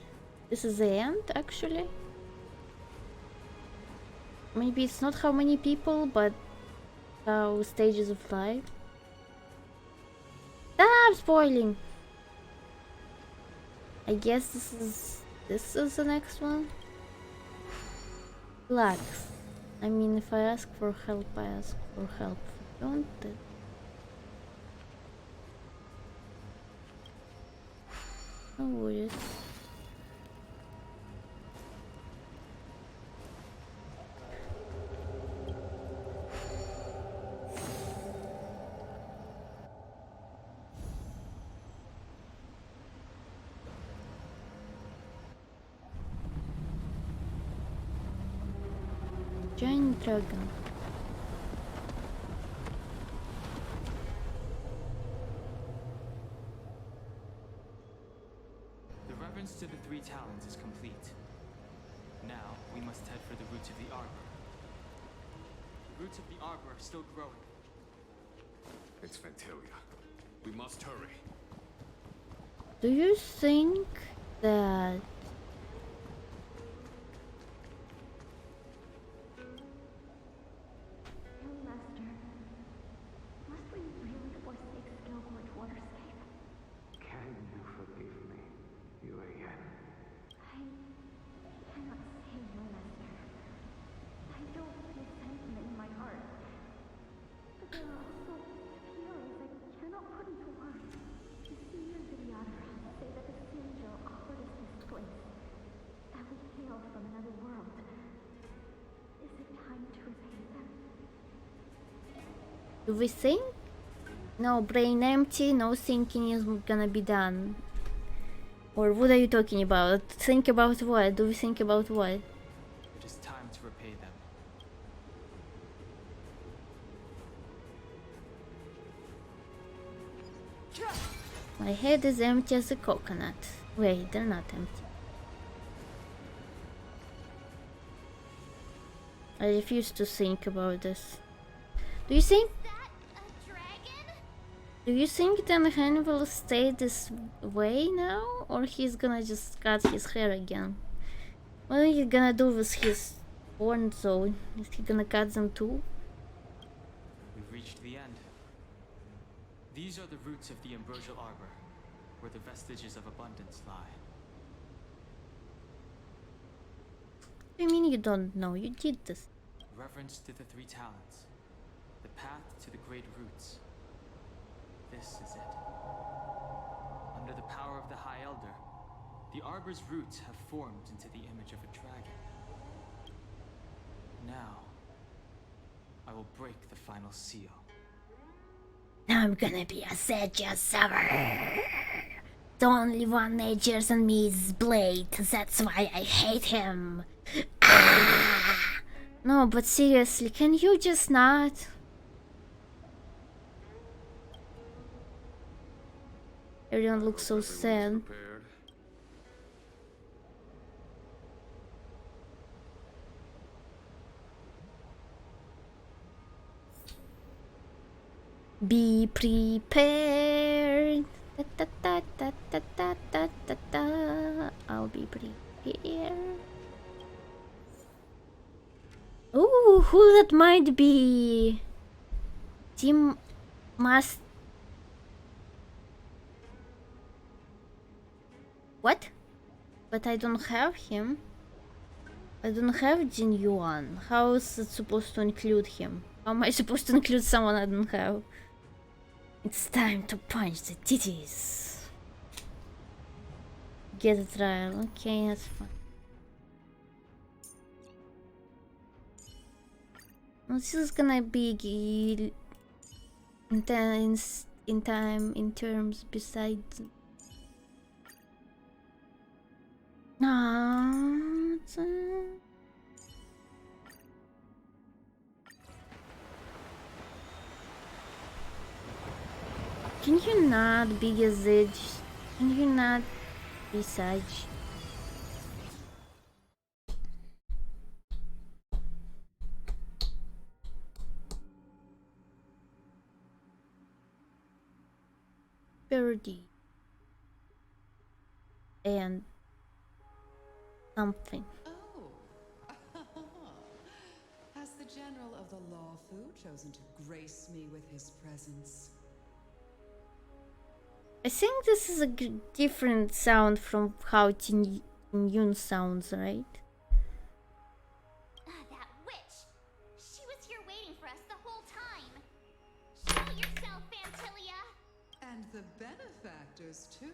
this is the end, actually. Maybe it's not how many people, but how stages of life. Ah, I'm spoiling. I guess this is the next one. Relax. I mean, if I ask for help, I ask for help. If I don't, then... No worries. Giant dragon. The reverence to the 3 talons is complete. Now, we must head for the roots of the arbor. The roots of the arbor are still growing. It's Ventilia. We must hurry. Do you think that Young Master, must we really forsake Skillgord's waterscape? Can you forgive me, Yuan? I cannot say no, Master. I don't feel sentiment in my heart. But there are also feelings I cannot put into words. The senior Vidyadhara say that the Sinjo offered us this place, that we hail from another world. Is it time to repay them? do we think? No, brain empty, no thinking is gonna be done. Or what are you talking about? Think about what? Do we think about what? It is time to repay them. My head is empty as a coconut. Wait, they're not empty. I refuse to think about this. Do you think? Do you think Danhan will stay this way now, or he's gonna just cut his hair again? What are you gonna do with his horn zone? Is he gonna cut them too? We've reached the end. These are the roots of the ambrosial arbor, where the vestiges of abundance lie. What do you mean you don't know? You did this. Reverence to the 3 talents. The path to the great roots. This is it. Under the power of the High Elder, the arbor's roots have formed into the image of a dragon. Now, I will break the final seal. Now I'm gonna be a Sejusaur. The only one nature's on me is Blade. That's why I hate him. Ah! No, but seriously, can you just not? Everyone looks so sad. Be prepared. Da, da, da, da, da, da, da, da, da. I'll be prepared. Ooh, who that might be? Team must. What? But I don't have him. I don't have Jin Yuan. How is it supposed to include him? How am I supposed to include someone I don't have? It's time to punch the titties. Get a trial. Okay, that's fine. Well, this is gonna be intense in time, in terms, besides. Can you not be Gazage? Can you not be Sage? Birdie and something. Oh, has the General of the Law Fu chosen to grace me with his presence? I think this is a different sound from how Tin Yun sounds, right? That witch! She was here waiting for us the whole time! Show yourself, Fantilia! And the benefactors, too.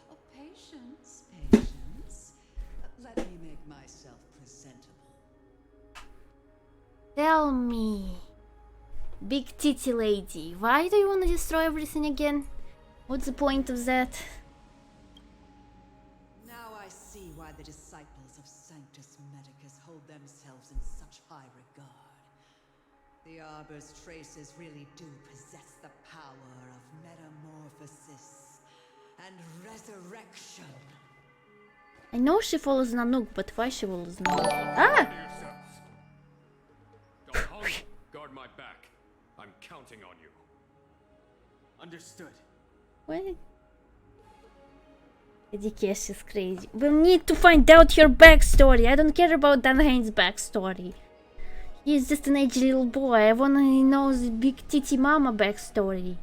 Oh, patience, patience. Let me make myself presentable. Tell me, big titty lady, why do you want to destroy everything again? What's the point of that? Now I see why the disciples of Sanctus Medicus hold themselves in such high regard. The Arbor's traces really do possess the power of metamorphosis and resurrection. I know she follows Nanook, but why she follows Nanook? Ah! Don't honk. Guard my back. I'm counting on you. Understood. What? Education is crazy. We'll need to find out your backstory. I don't care about Dan Haynes' backstory. He's just an edgy little boy. I wanna know the big titty mama backstory.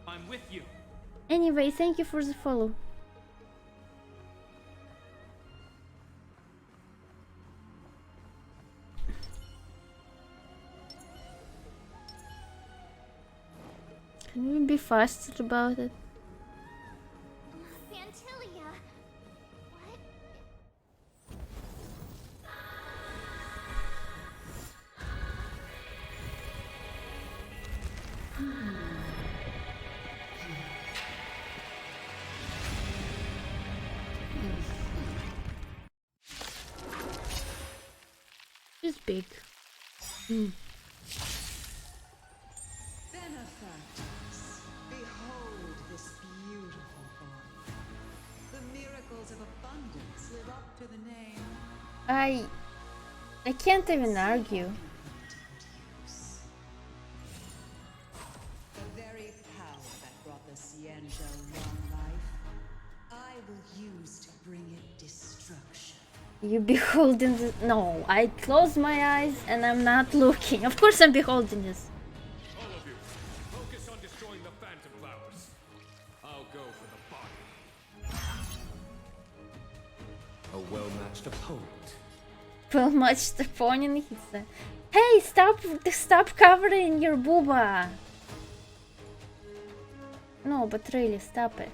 I'm with you. Anyway, thank you for the follow. Can we be faster about it? Fantilia! What? She's big. Benefactors, behold this beautiful body. The miracles of abundance live up to the name. I can't even argue. The very power that brought the Xianzhou long life, I will use to bring it destruction. You beholding this? No, I close my eyes and I'm not looking. Of course I'm beholding this. All of you, focus on destroying the phantom flowers. I'll go for the body. A well-matched opponent. Well, much the opponent, he said. Hey, stop covering your booba. No, but really, stop it.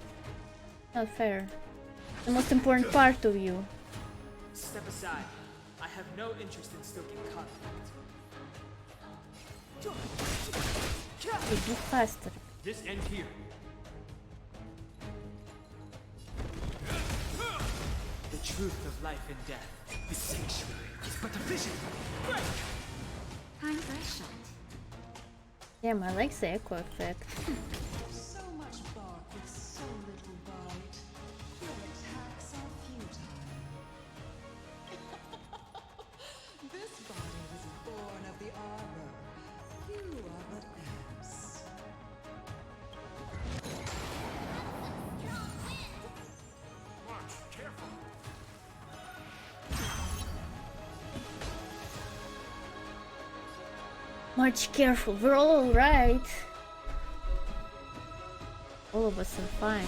Not fair. The most important part of you. Step aside. I have no interest in stoking conflict. You do faster. This ends here. The truth of life and death. The sanctuary is but a vision. Break! Time for a shot. Damn, I like the echo effect. So much bark with so little bite. Your attacks are futile. This body was born of the arbor. You are but ants. Watch, careful. Much careful, we're all right. All of us are fine.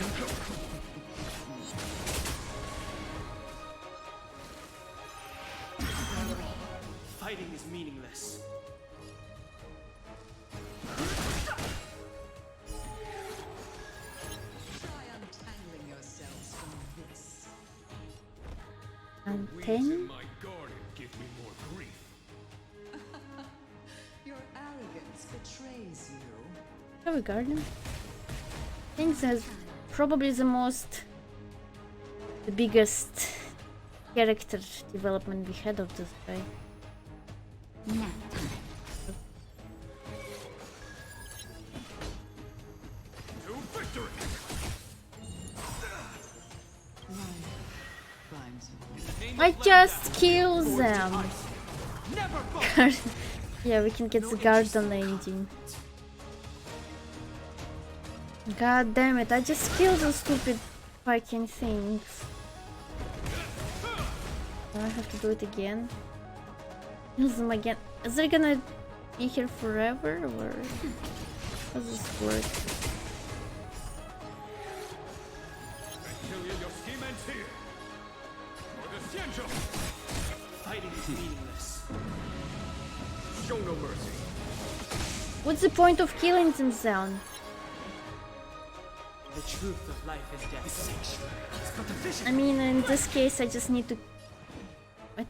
Fighting is meaningless. Try untangling yourselves from this. Untamed? My garden give me more grief. Your arrogance betrays you. Have a garden. I think that's probably the biggest character development we had of this guy. Now To victory! I just kill them. Yeah, we can get the garden ending. God damn it, I just killed those stupid fucking things. Do I have to do it again? Kill them again. Is they gonna be here forever or how does this work? Your scheme ends here. For the Xianzhou. Fighting is meaningless. Show no mercy. What's the point of killing them then? The truth of life and death. The sanctuary is but a vision. I mean, in this case, I just need to... What?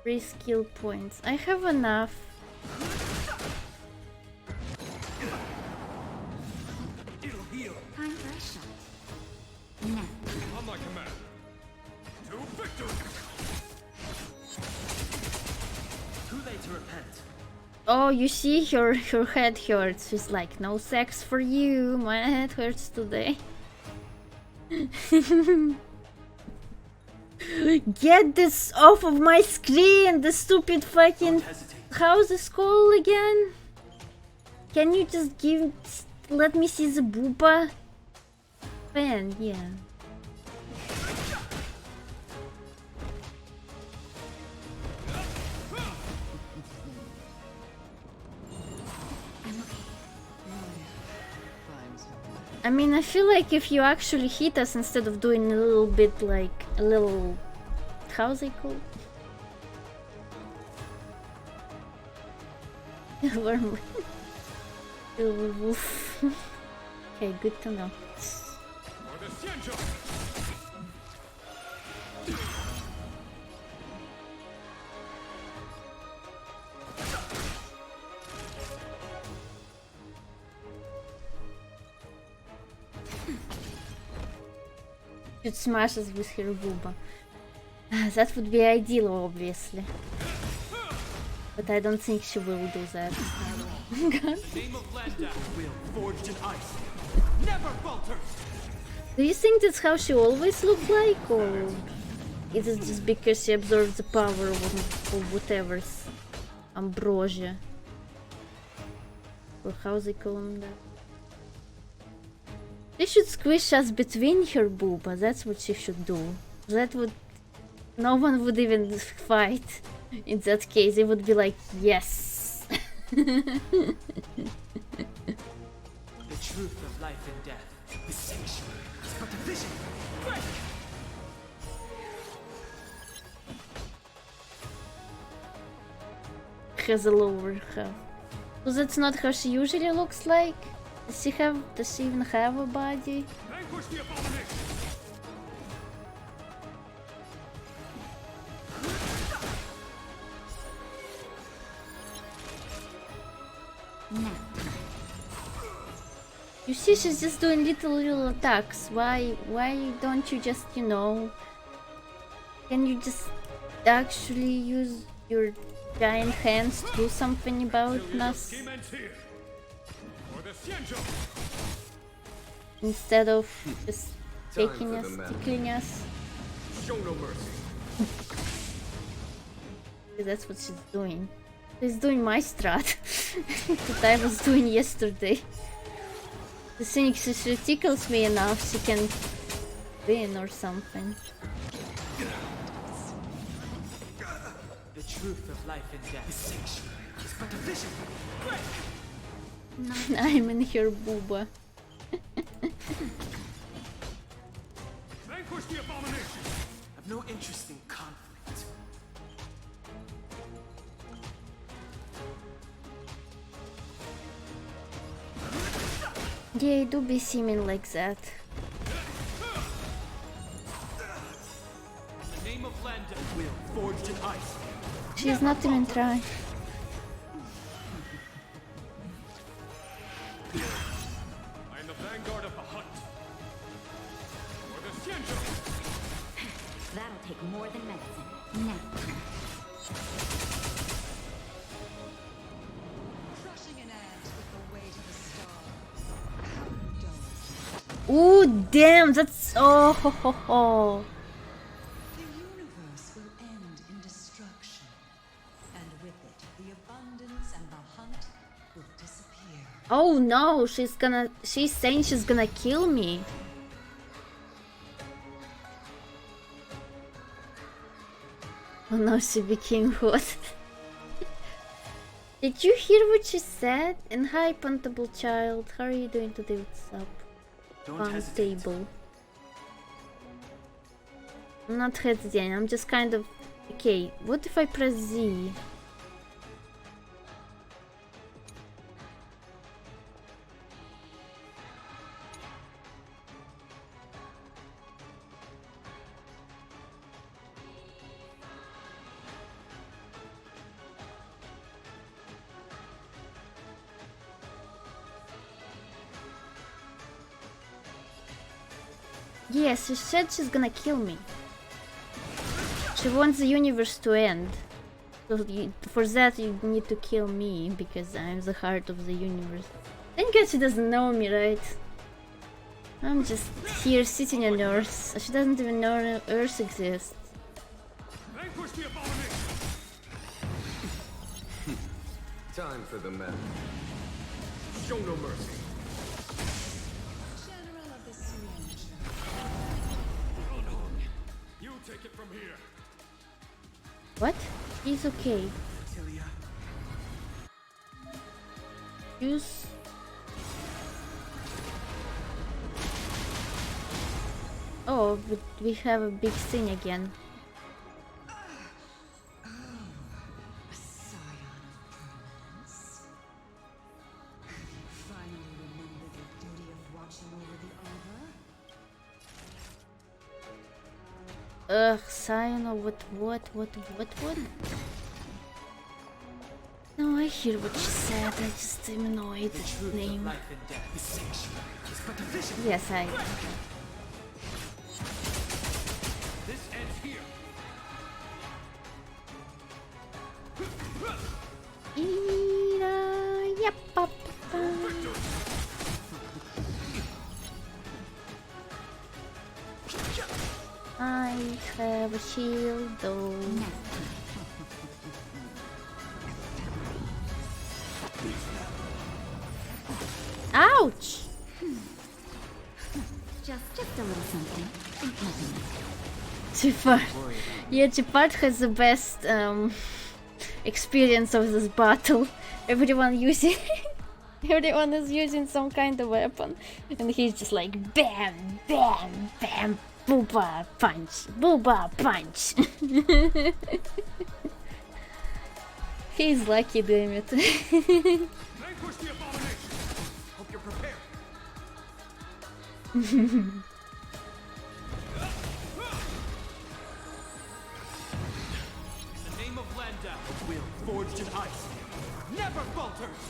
3 skill points. I have enough. It'll heal. time for a shot. Now On my command. To victory! Too late to repent. Oh, you see, her head hurts. She's like, no sex for you. My head hurts today. Get this off of my screen, the stupid fucking... How's this called again? Can you just let me see the booba? Pen, yeah. I mean, I feel like if you actually hit us instead of doing a little bit like a little... How's it called? Worm. Wolf. Okay, good to know. For the Xianzhou. Should smash us with her booba. That would be ideal, obviously. But I don't think she will do that. Name of Landa will forged in ice. Never falters. Do you think that's how she always looked like, or is it just because she absorbs the power of whatever's ambrosia? Or how's it called that? She should squish us between her booba, that's what she should do. That would... No one would even fight in that case, it would be like, yes! The truth of life and death. The sanctuary is but a vision. Break! Has a lower half. So that's not how she usually looks like? Does she even have a body? Vanquish the abomination. now You see, she's just doing little attacks. Why don't you just, you know, Can you just actually use your giant hands to do something about us? Instead of just taking us, tickling us? Show no mercy. That's what she's doing. She's doing my strat that I was doing yesterday. The thing is, if she tickles me enough, she can win or something. The truth of life and death is but a vision. I'm in her booba. Vanquish the abomination. I've no interest in conflict. Yeah, it do be seeming like that. The name of land and will forged in ice. She's not even trying. I am the vanguard of the hunt. For the Xianzhou. That'll take more than medicine. Now. Crushing an ant with the weight of a star. Ooh, damn, that's oh ho ho ho. The universe will end in destruction, and with it, the abundance and the hunt will disappear. Oh no, she's saying she's gonna kill me. Oh no, she became hot. Did you hear what she said? And hi, puntable child, how are you doing today? What's up? Fun table. I'm not hesitating, I'm just kind of... Okay, what if I press Z? Yes, she said she's gonna kill me. She wants the universe to end. So for that you need to kill me, because I'm the heart of the universe. Thank God she doesn't know me, right? I'm just here sitting on Earth. She doesn't even know Earth exists. Vanquish the abomination. Time for the men. Show no mercy. General of the Xianzhou. You take it from here. What? He's okay. Tilia. Use... Oh, but we have a big thing again. A scion of permanence. Have you finally remembered your duty of watching over the arbor? Ugh, Sayano, what? No, I hear what she said, I just am annoyed at the name. Life and death is but a vision. Yes, I... This ends here. I have a shield though. Ouch! Just a little something. Chipart. Yeah, Chipart has the best experience of this battle. Everyone using everyone is using some kind of weapon, and he's just like bam, bam, bam, booba punch, booba punch. He's lucky, damn it. Vanquish the abomination. Hope you're prepared. In the name of Landa, a will forged in ice never falters.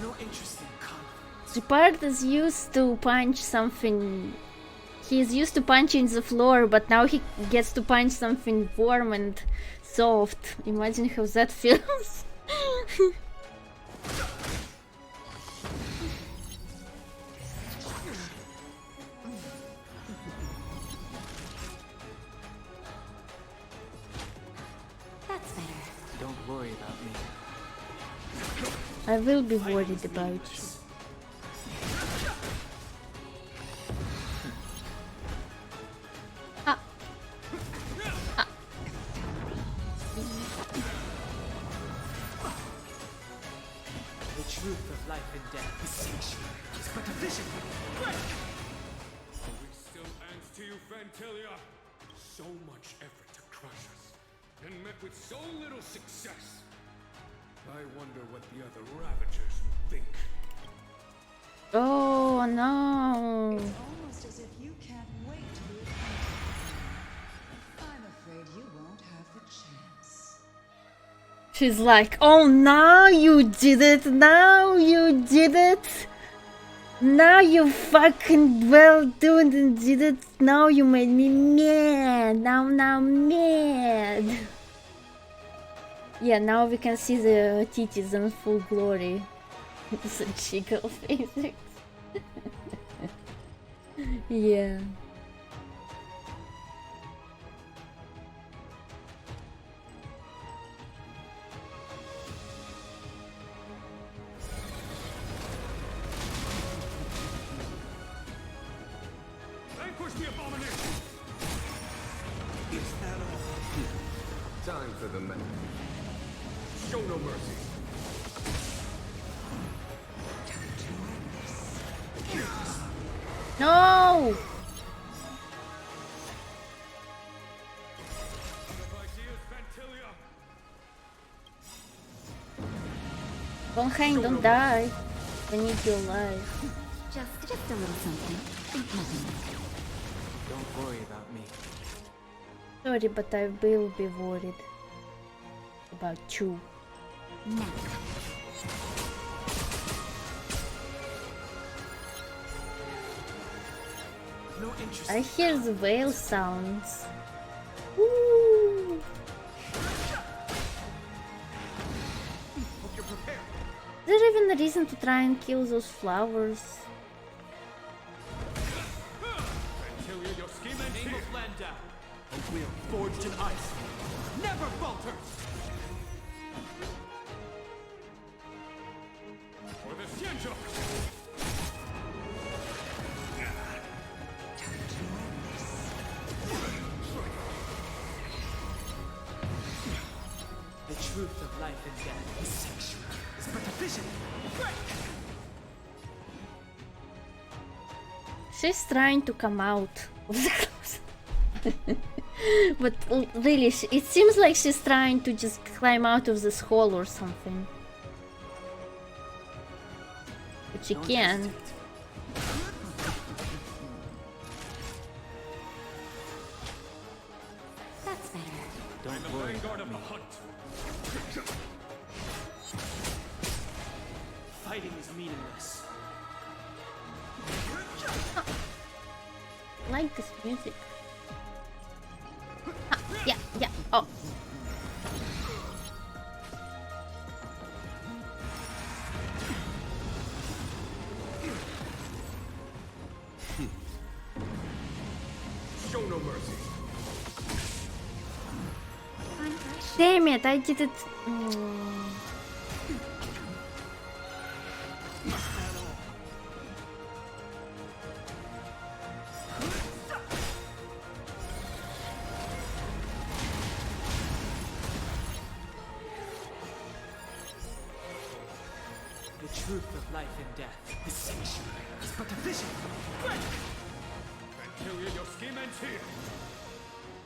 No interest in conflict. Chipart is used to punch something He's used to punching the floor, but now he gets to punch something warm and soft. Imagine how that feels. That's better. Don't worry about me. I will be worried about you. Ah. Ah. The truth of life and death is but a vision. We still answer to you, Fantilia. So much effort to crush us, and met with so little success. I wonder what the other Ravagers would think. Oh no. It's almost as if you can't wait to be acquainted. I'm afraid you won't have the chance. She's like, oh, now you did it. Now you did it. Now you fucking well done and did it. Now you made me mad. Now mad. Yeah, now we can see the titties in full glory. It's a chico physics. Yeah. Vanquish the abomination! Is that all? Time for the men. Show no mercy. No! Don't hang, don't die. I need you alive. Just a little something. Think nothing. Don't worry about me. Sorry, but I will be worried about you. Now. No interest. I hear the whale sounds. Woo! Hope you're prepared. Is there even a reason to try and kill those flowers? Fantilia, your scheme and name of Landau. A will forged in ice. Never falters. For the Xianzhou! The truth of life and death is sexual. It's but a vision. She's trying to come out of the closet. But really, it seems like she's trying to just climb out of this hole or something. But she can. That's better. Don't worry about me. Fighting is meaningless. I like this music. Ah, yeah, yeah. Oh. Show no mercy. Damn it, I did it. The truth of life and death is sexual. It's but a vision. Fantilia, your scheme ends here.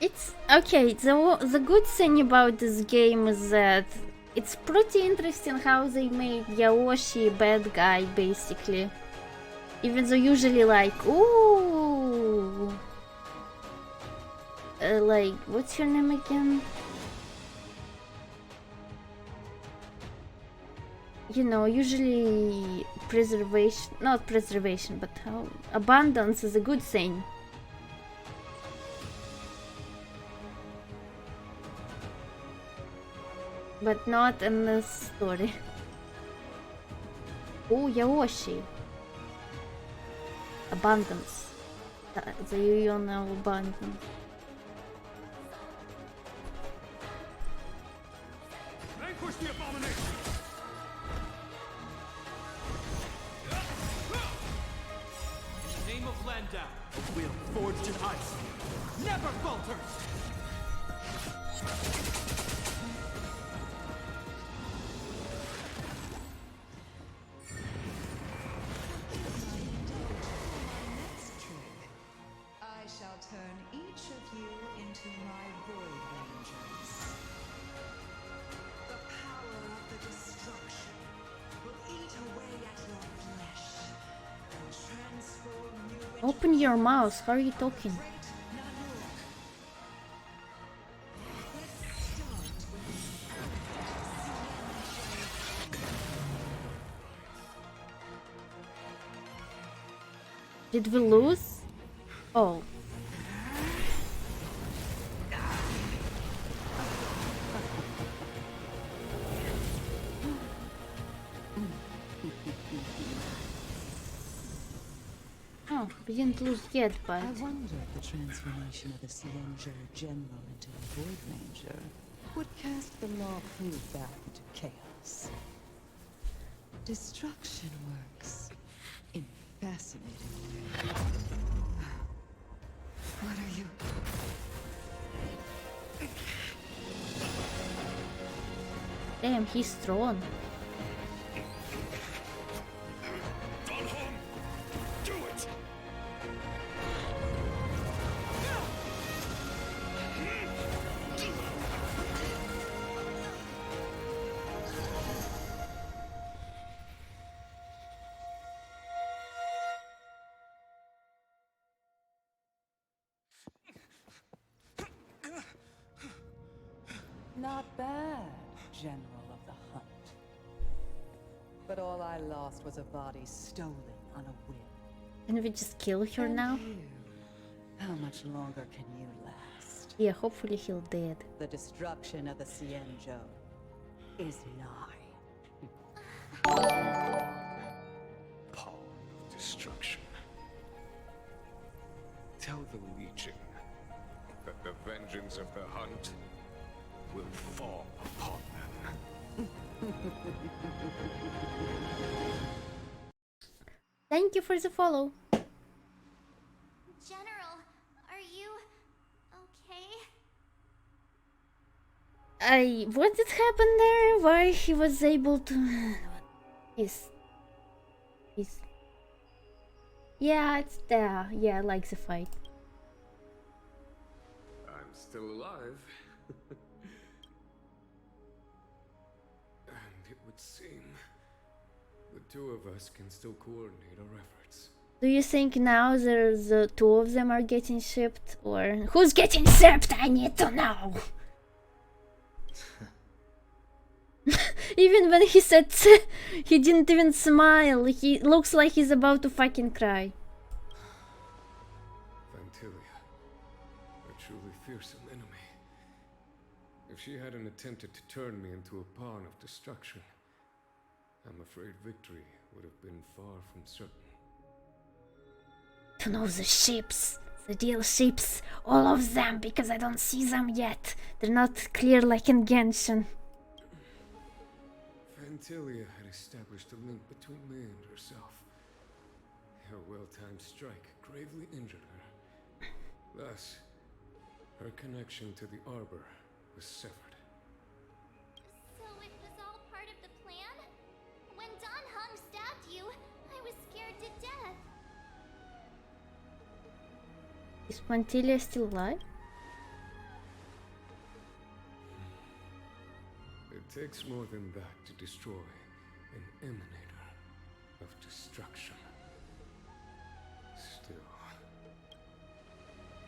It's okay. The good thing about this game is that it's pretty interesting how they made Yaoshi a bad guy, basically. Even though usually like, ooh, like what's your name again? You know, usually preservation, not preservation, but how abundance is a good thing. but not in this story. Oh, Yaoshi. Abundance. The union of abundance. Vanquish the abomination! In the name of Landau, a will forged in ice never falters! I shall turn each of you into my Void Rangers. The power of the destruction will eat away at your flesh and transform you into Open your mouth. How are you talking? Did we lose? Oh. Oh, we didn't lose yet, but... I wonder if the transformation of the Cienjo General into a Void Ranger would cast the Law Food back into chaos. Destruction works in a fascinating way. What are you... Damn, he's strong. Do it! Not bad, General of the Hunt. But all I lost was a body stolen on a whim. Can we just kill her And now? you, how much longer can you last? Yeah, hopefully he'll dead. The destruction of the Cienjo is nigh. Pawn of destruction. Tell the Legion that the vengeance of the Hunt will fall upon them. Thank you for the follow. General, are you okay? What did happen there? Why he was able to... He's... Yeah, it's there. Yeah, I like the fight. I'm still alive. And it would seem the two of us can still coordinate our efforts. Do you think now there's two of them are getting shipped? Or who's getting shipped? I need to know! Even when he said he didn't even smile. He looks like he's about to fucking cry. Vantilia, a truly fearsome enemy. If she hadn't attempted to turn me into a pawn of destruction, I'm afraid victory would have been far from certain. To know the ships, the deal ships, all of them, because I don't see them yet. They're not clear like in Genshin. Vantilia had established a link between me and herself. Her well-timed strike gravely injured her. Thus, her connection to the Arbor was severed. So it was all part of the plan? When Don Hung stabbed you, I was scared to death. Is Pantilia still alive? It takes more than that to destroy an emanator of destruction. Still...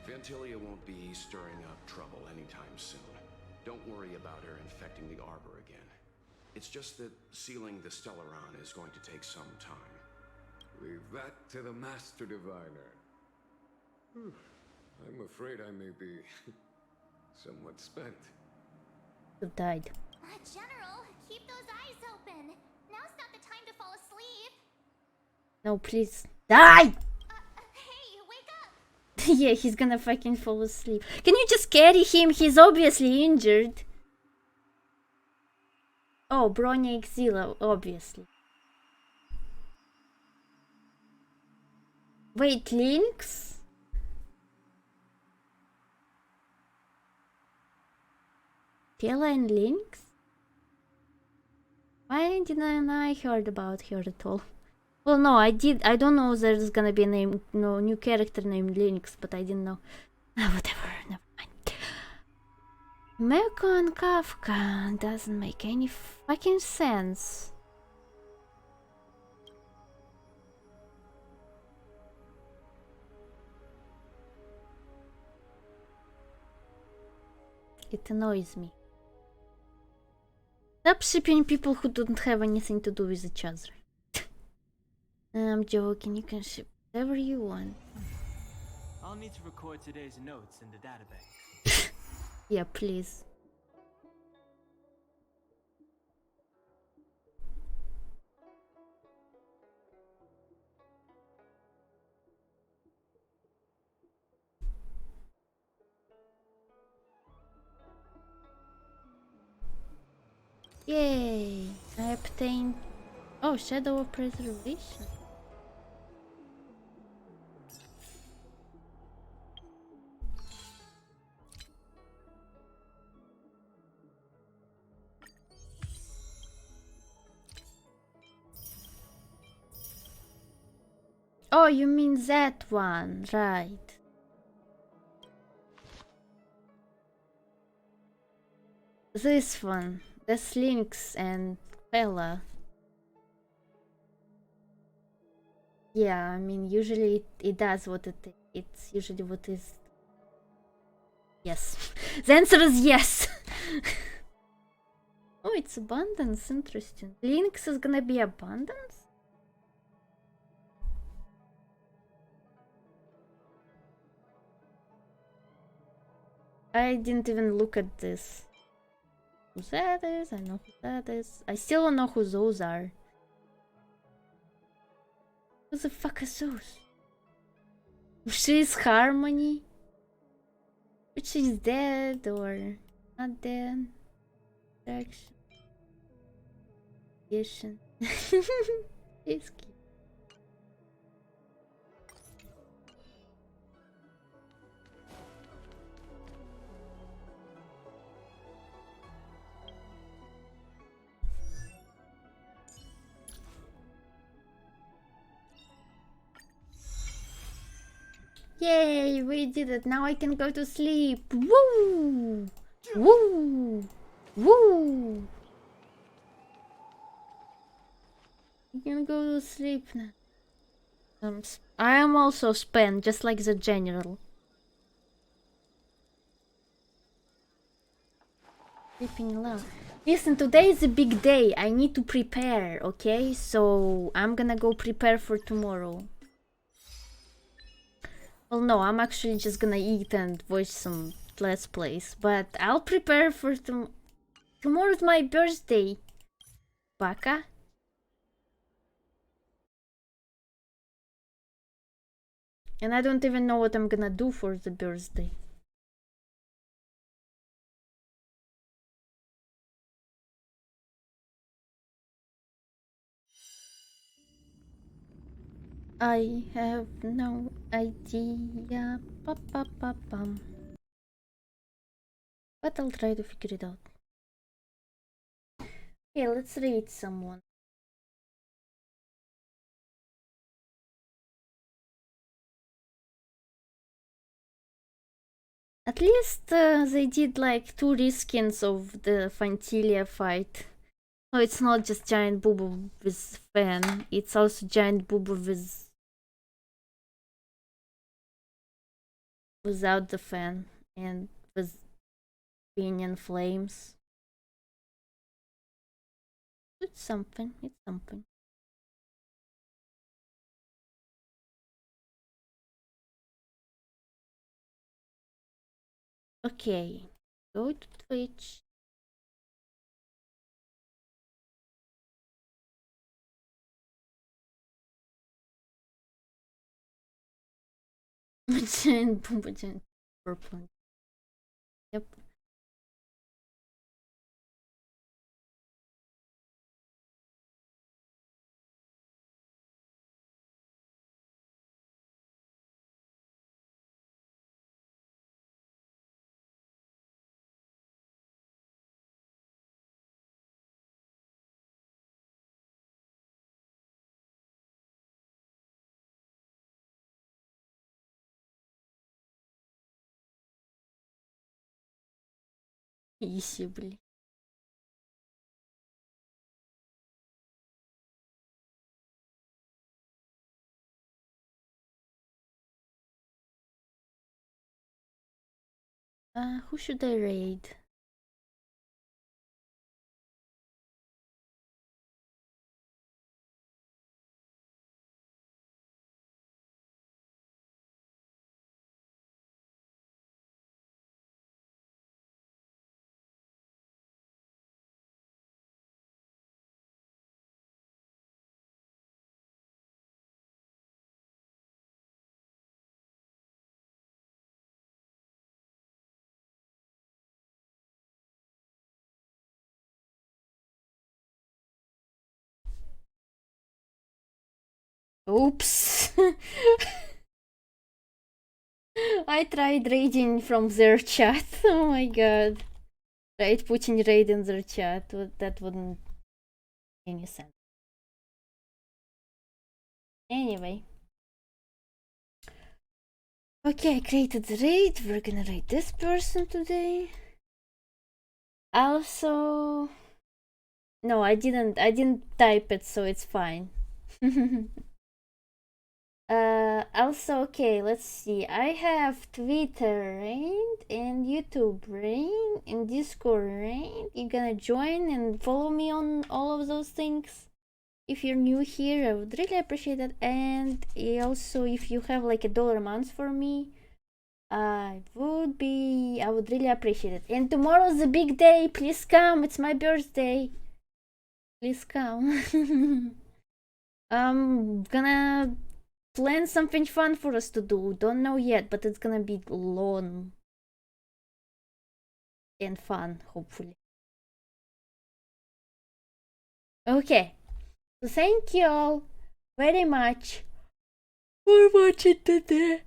Vantilia won't be stirring up trouble anytime soon. Don't worry about her infecting the Arbor again. It's just that sealing the Stellaron is going to take some time. Leave that to the Master Diviner. I'm afraid I may be somewhat spent. Who died? General, keep those eyes open. Now's not the time to fall asleep. No, please. Die! Hey, wake up! Yeah, he's gonna fucking fall asleep. Can you just carry him? He's obviously injured. Oh, Bronya Exila, obviously. Wait, Lynx? Tela and Lynx? Why didn't I heard about her at all? Well, no, I did. I don't know there's gonna be a name, no new character named Lynx, but I didn't know. Whatever, never mind. Meko and Kafka doesn't make any fucking sense. It annoys me. Stop shipping people who don't have anything to do with each other. I'm joking, you can ship whatever you want. I'll need to record today's notes in the database. Yeah, please. Yay! I obtained... Oh, Shadow of Preservation. Oh, you mean that one, right. This one. That's Lynx and Bella. Yeah, I mean, usually it does what it is. It's usually what is... Yes. The answer is yes! Oh, it's abundance, interesting. Lynx is gonna be abundance? I didn't even look at this. Who that is? I know who that is. I still don't know who those are. Who the fuck is those? She's Harmony? But she's dead or not dead. Action. She's cute. Yay, we did it. Now I can go to sleep. Woo! Woo! Woo! I can go to sleep now. I am also spent, just like the general. Sleeping loud. Listen, today is a big day. I need to prepare, okay? So I'm gonna go prepare for tomorrow. Well, no, I'm actually just gonna eat and watch some Let's Plays. But I'll prepare for tomorrow's my birthday. Baka. And I don't even know what I'm gonna do for the birthday. I have no idea. Pa-pa-pa-pam. But I'll try to figure it out. Okay, let's read someone. At least they did like 2 reskins of the Fantilia fight. So it's not just Giant Boobo with fan, it's also Giant Boobo with... without the fan and with pinion flames. It's something, it's something. Okay, go to Twitch. Giant Bumba Giant purple. Yep. Иси, блин. Who should I raid? Oops. I tried raiding from their chat. Oh my god. Tried putting raid in their chat. That wouldn't make any sense. Anyway. Okay, I created the raid. We're gonna raid this person today. Also, no, I didn't type it, so it's fine. Also, okay, let's see. I have Twitter raid and YouTube raid and Discord raid. You gonna join and follow me on all of those things? If you're new here, I would really appreciate that. And also, if you have like $1 a month for me, I would really appreciate it. And tomorrow's the big day. Please come. It's my birthday. Please come. I'm gonna plan something fun for us to do. Don't know yet, but it's gonna be long and fun, hopefully. Okay. So thank you all very much for watching today.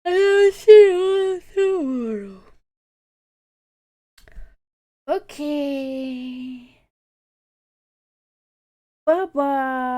And I'll see you all tomorrow. Okay. Bye bye.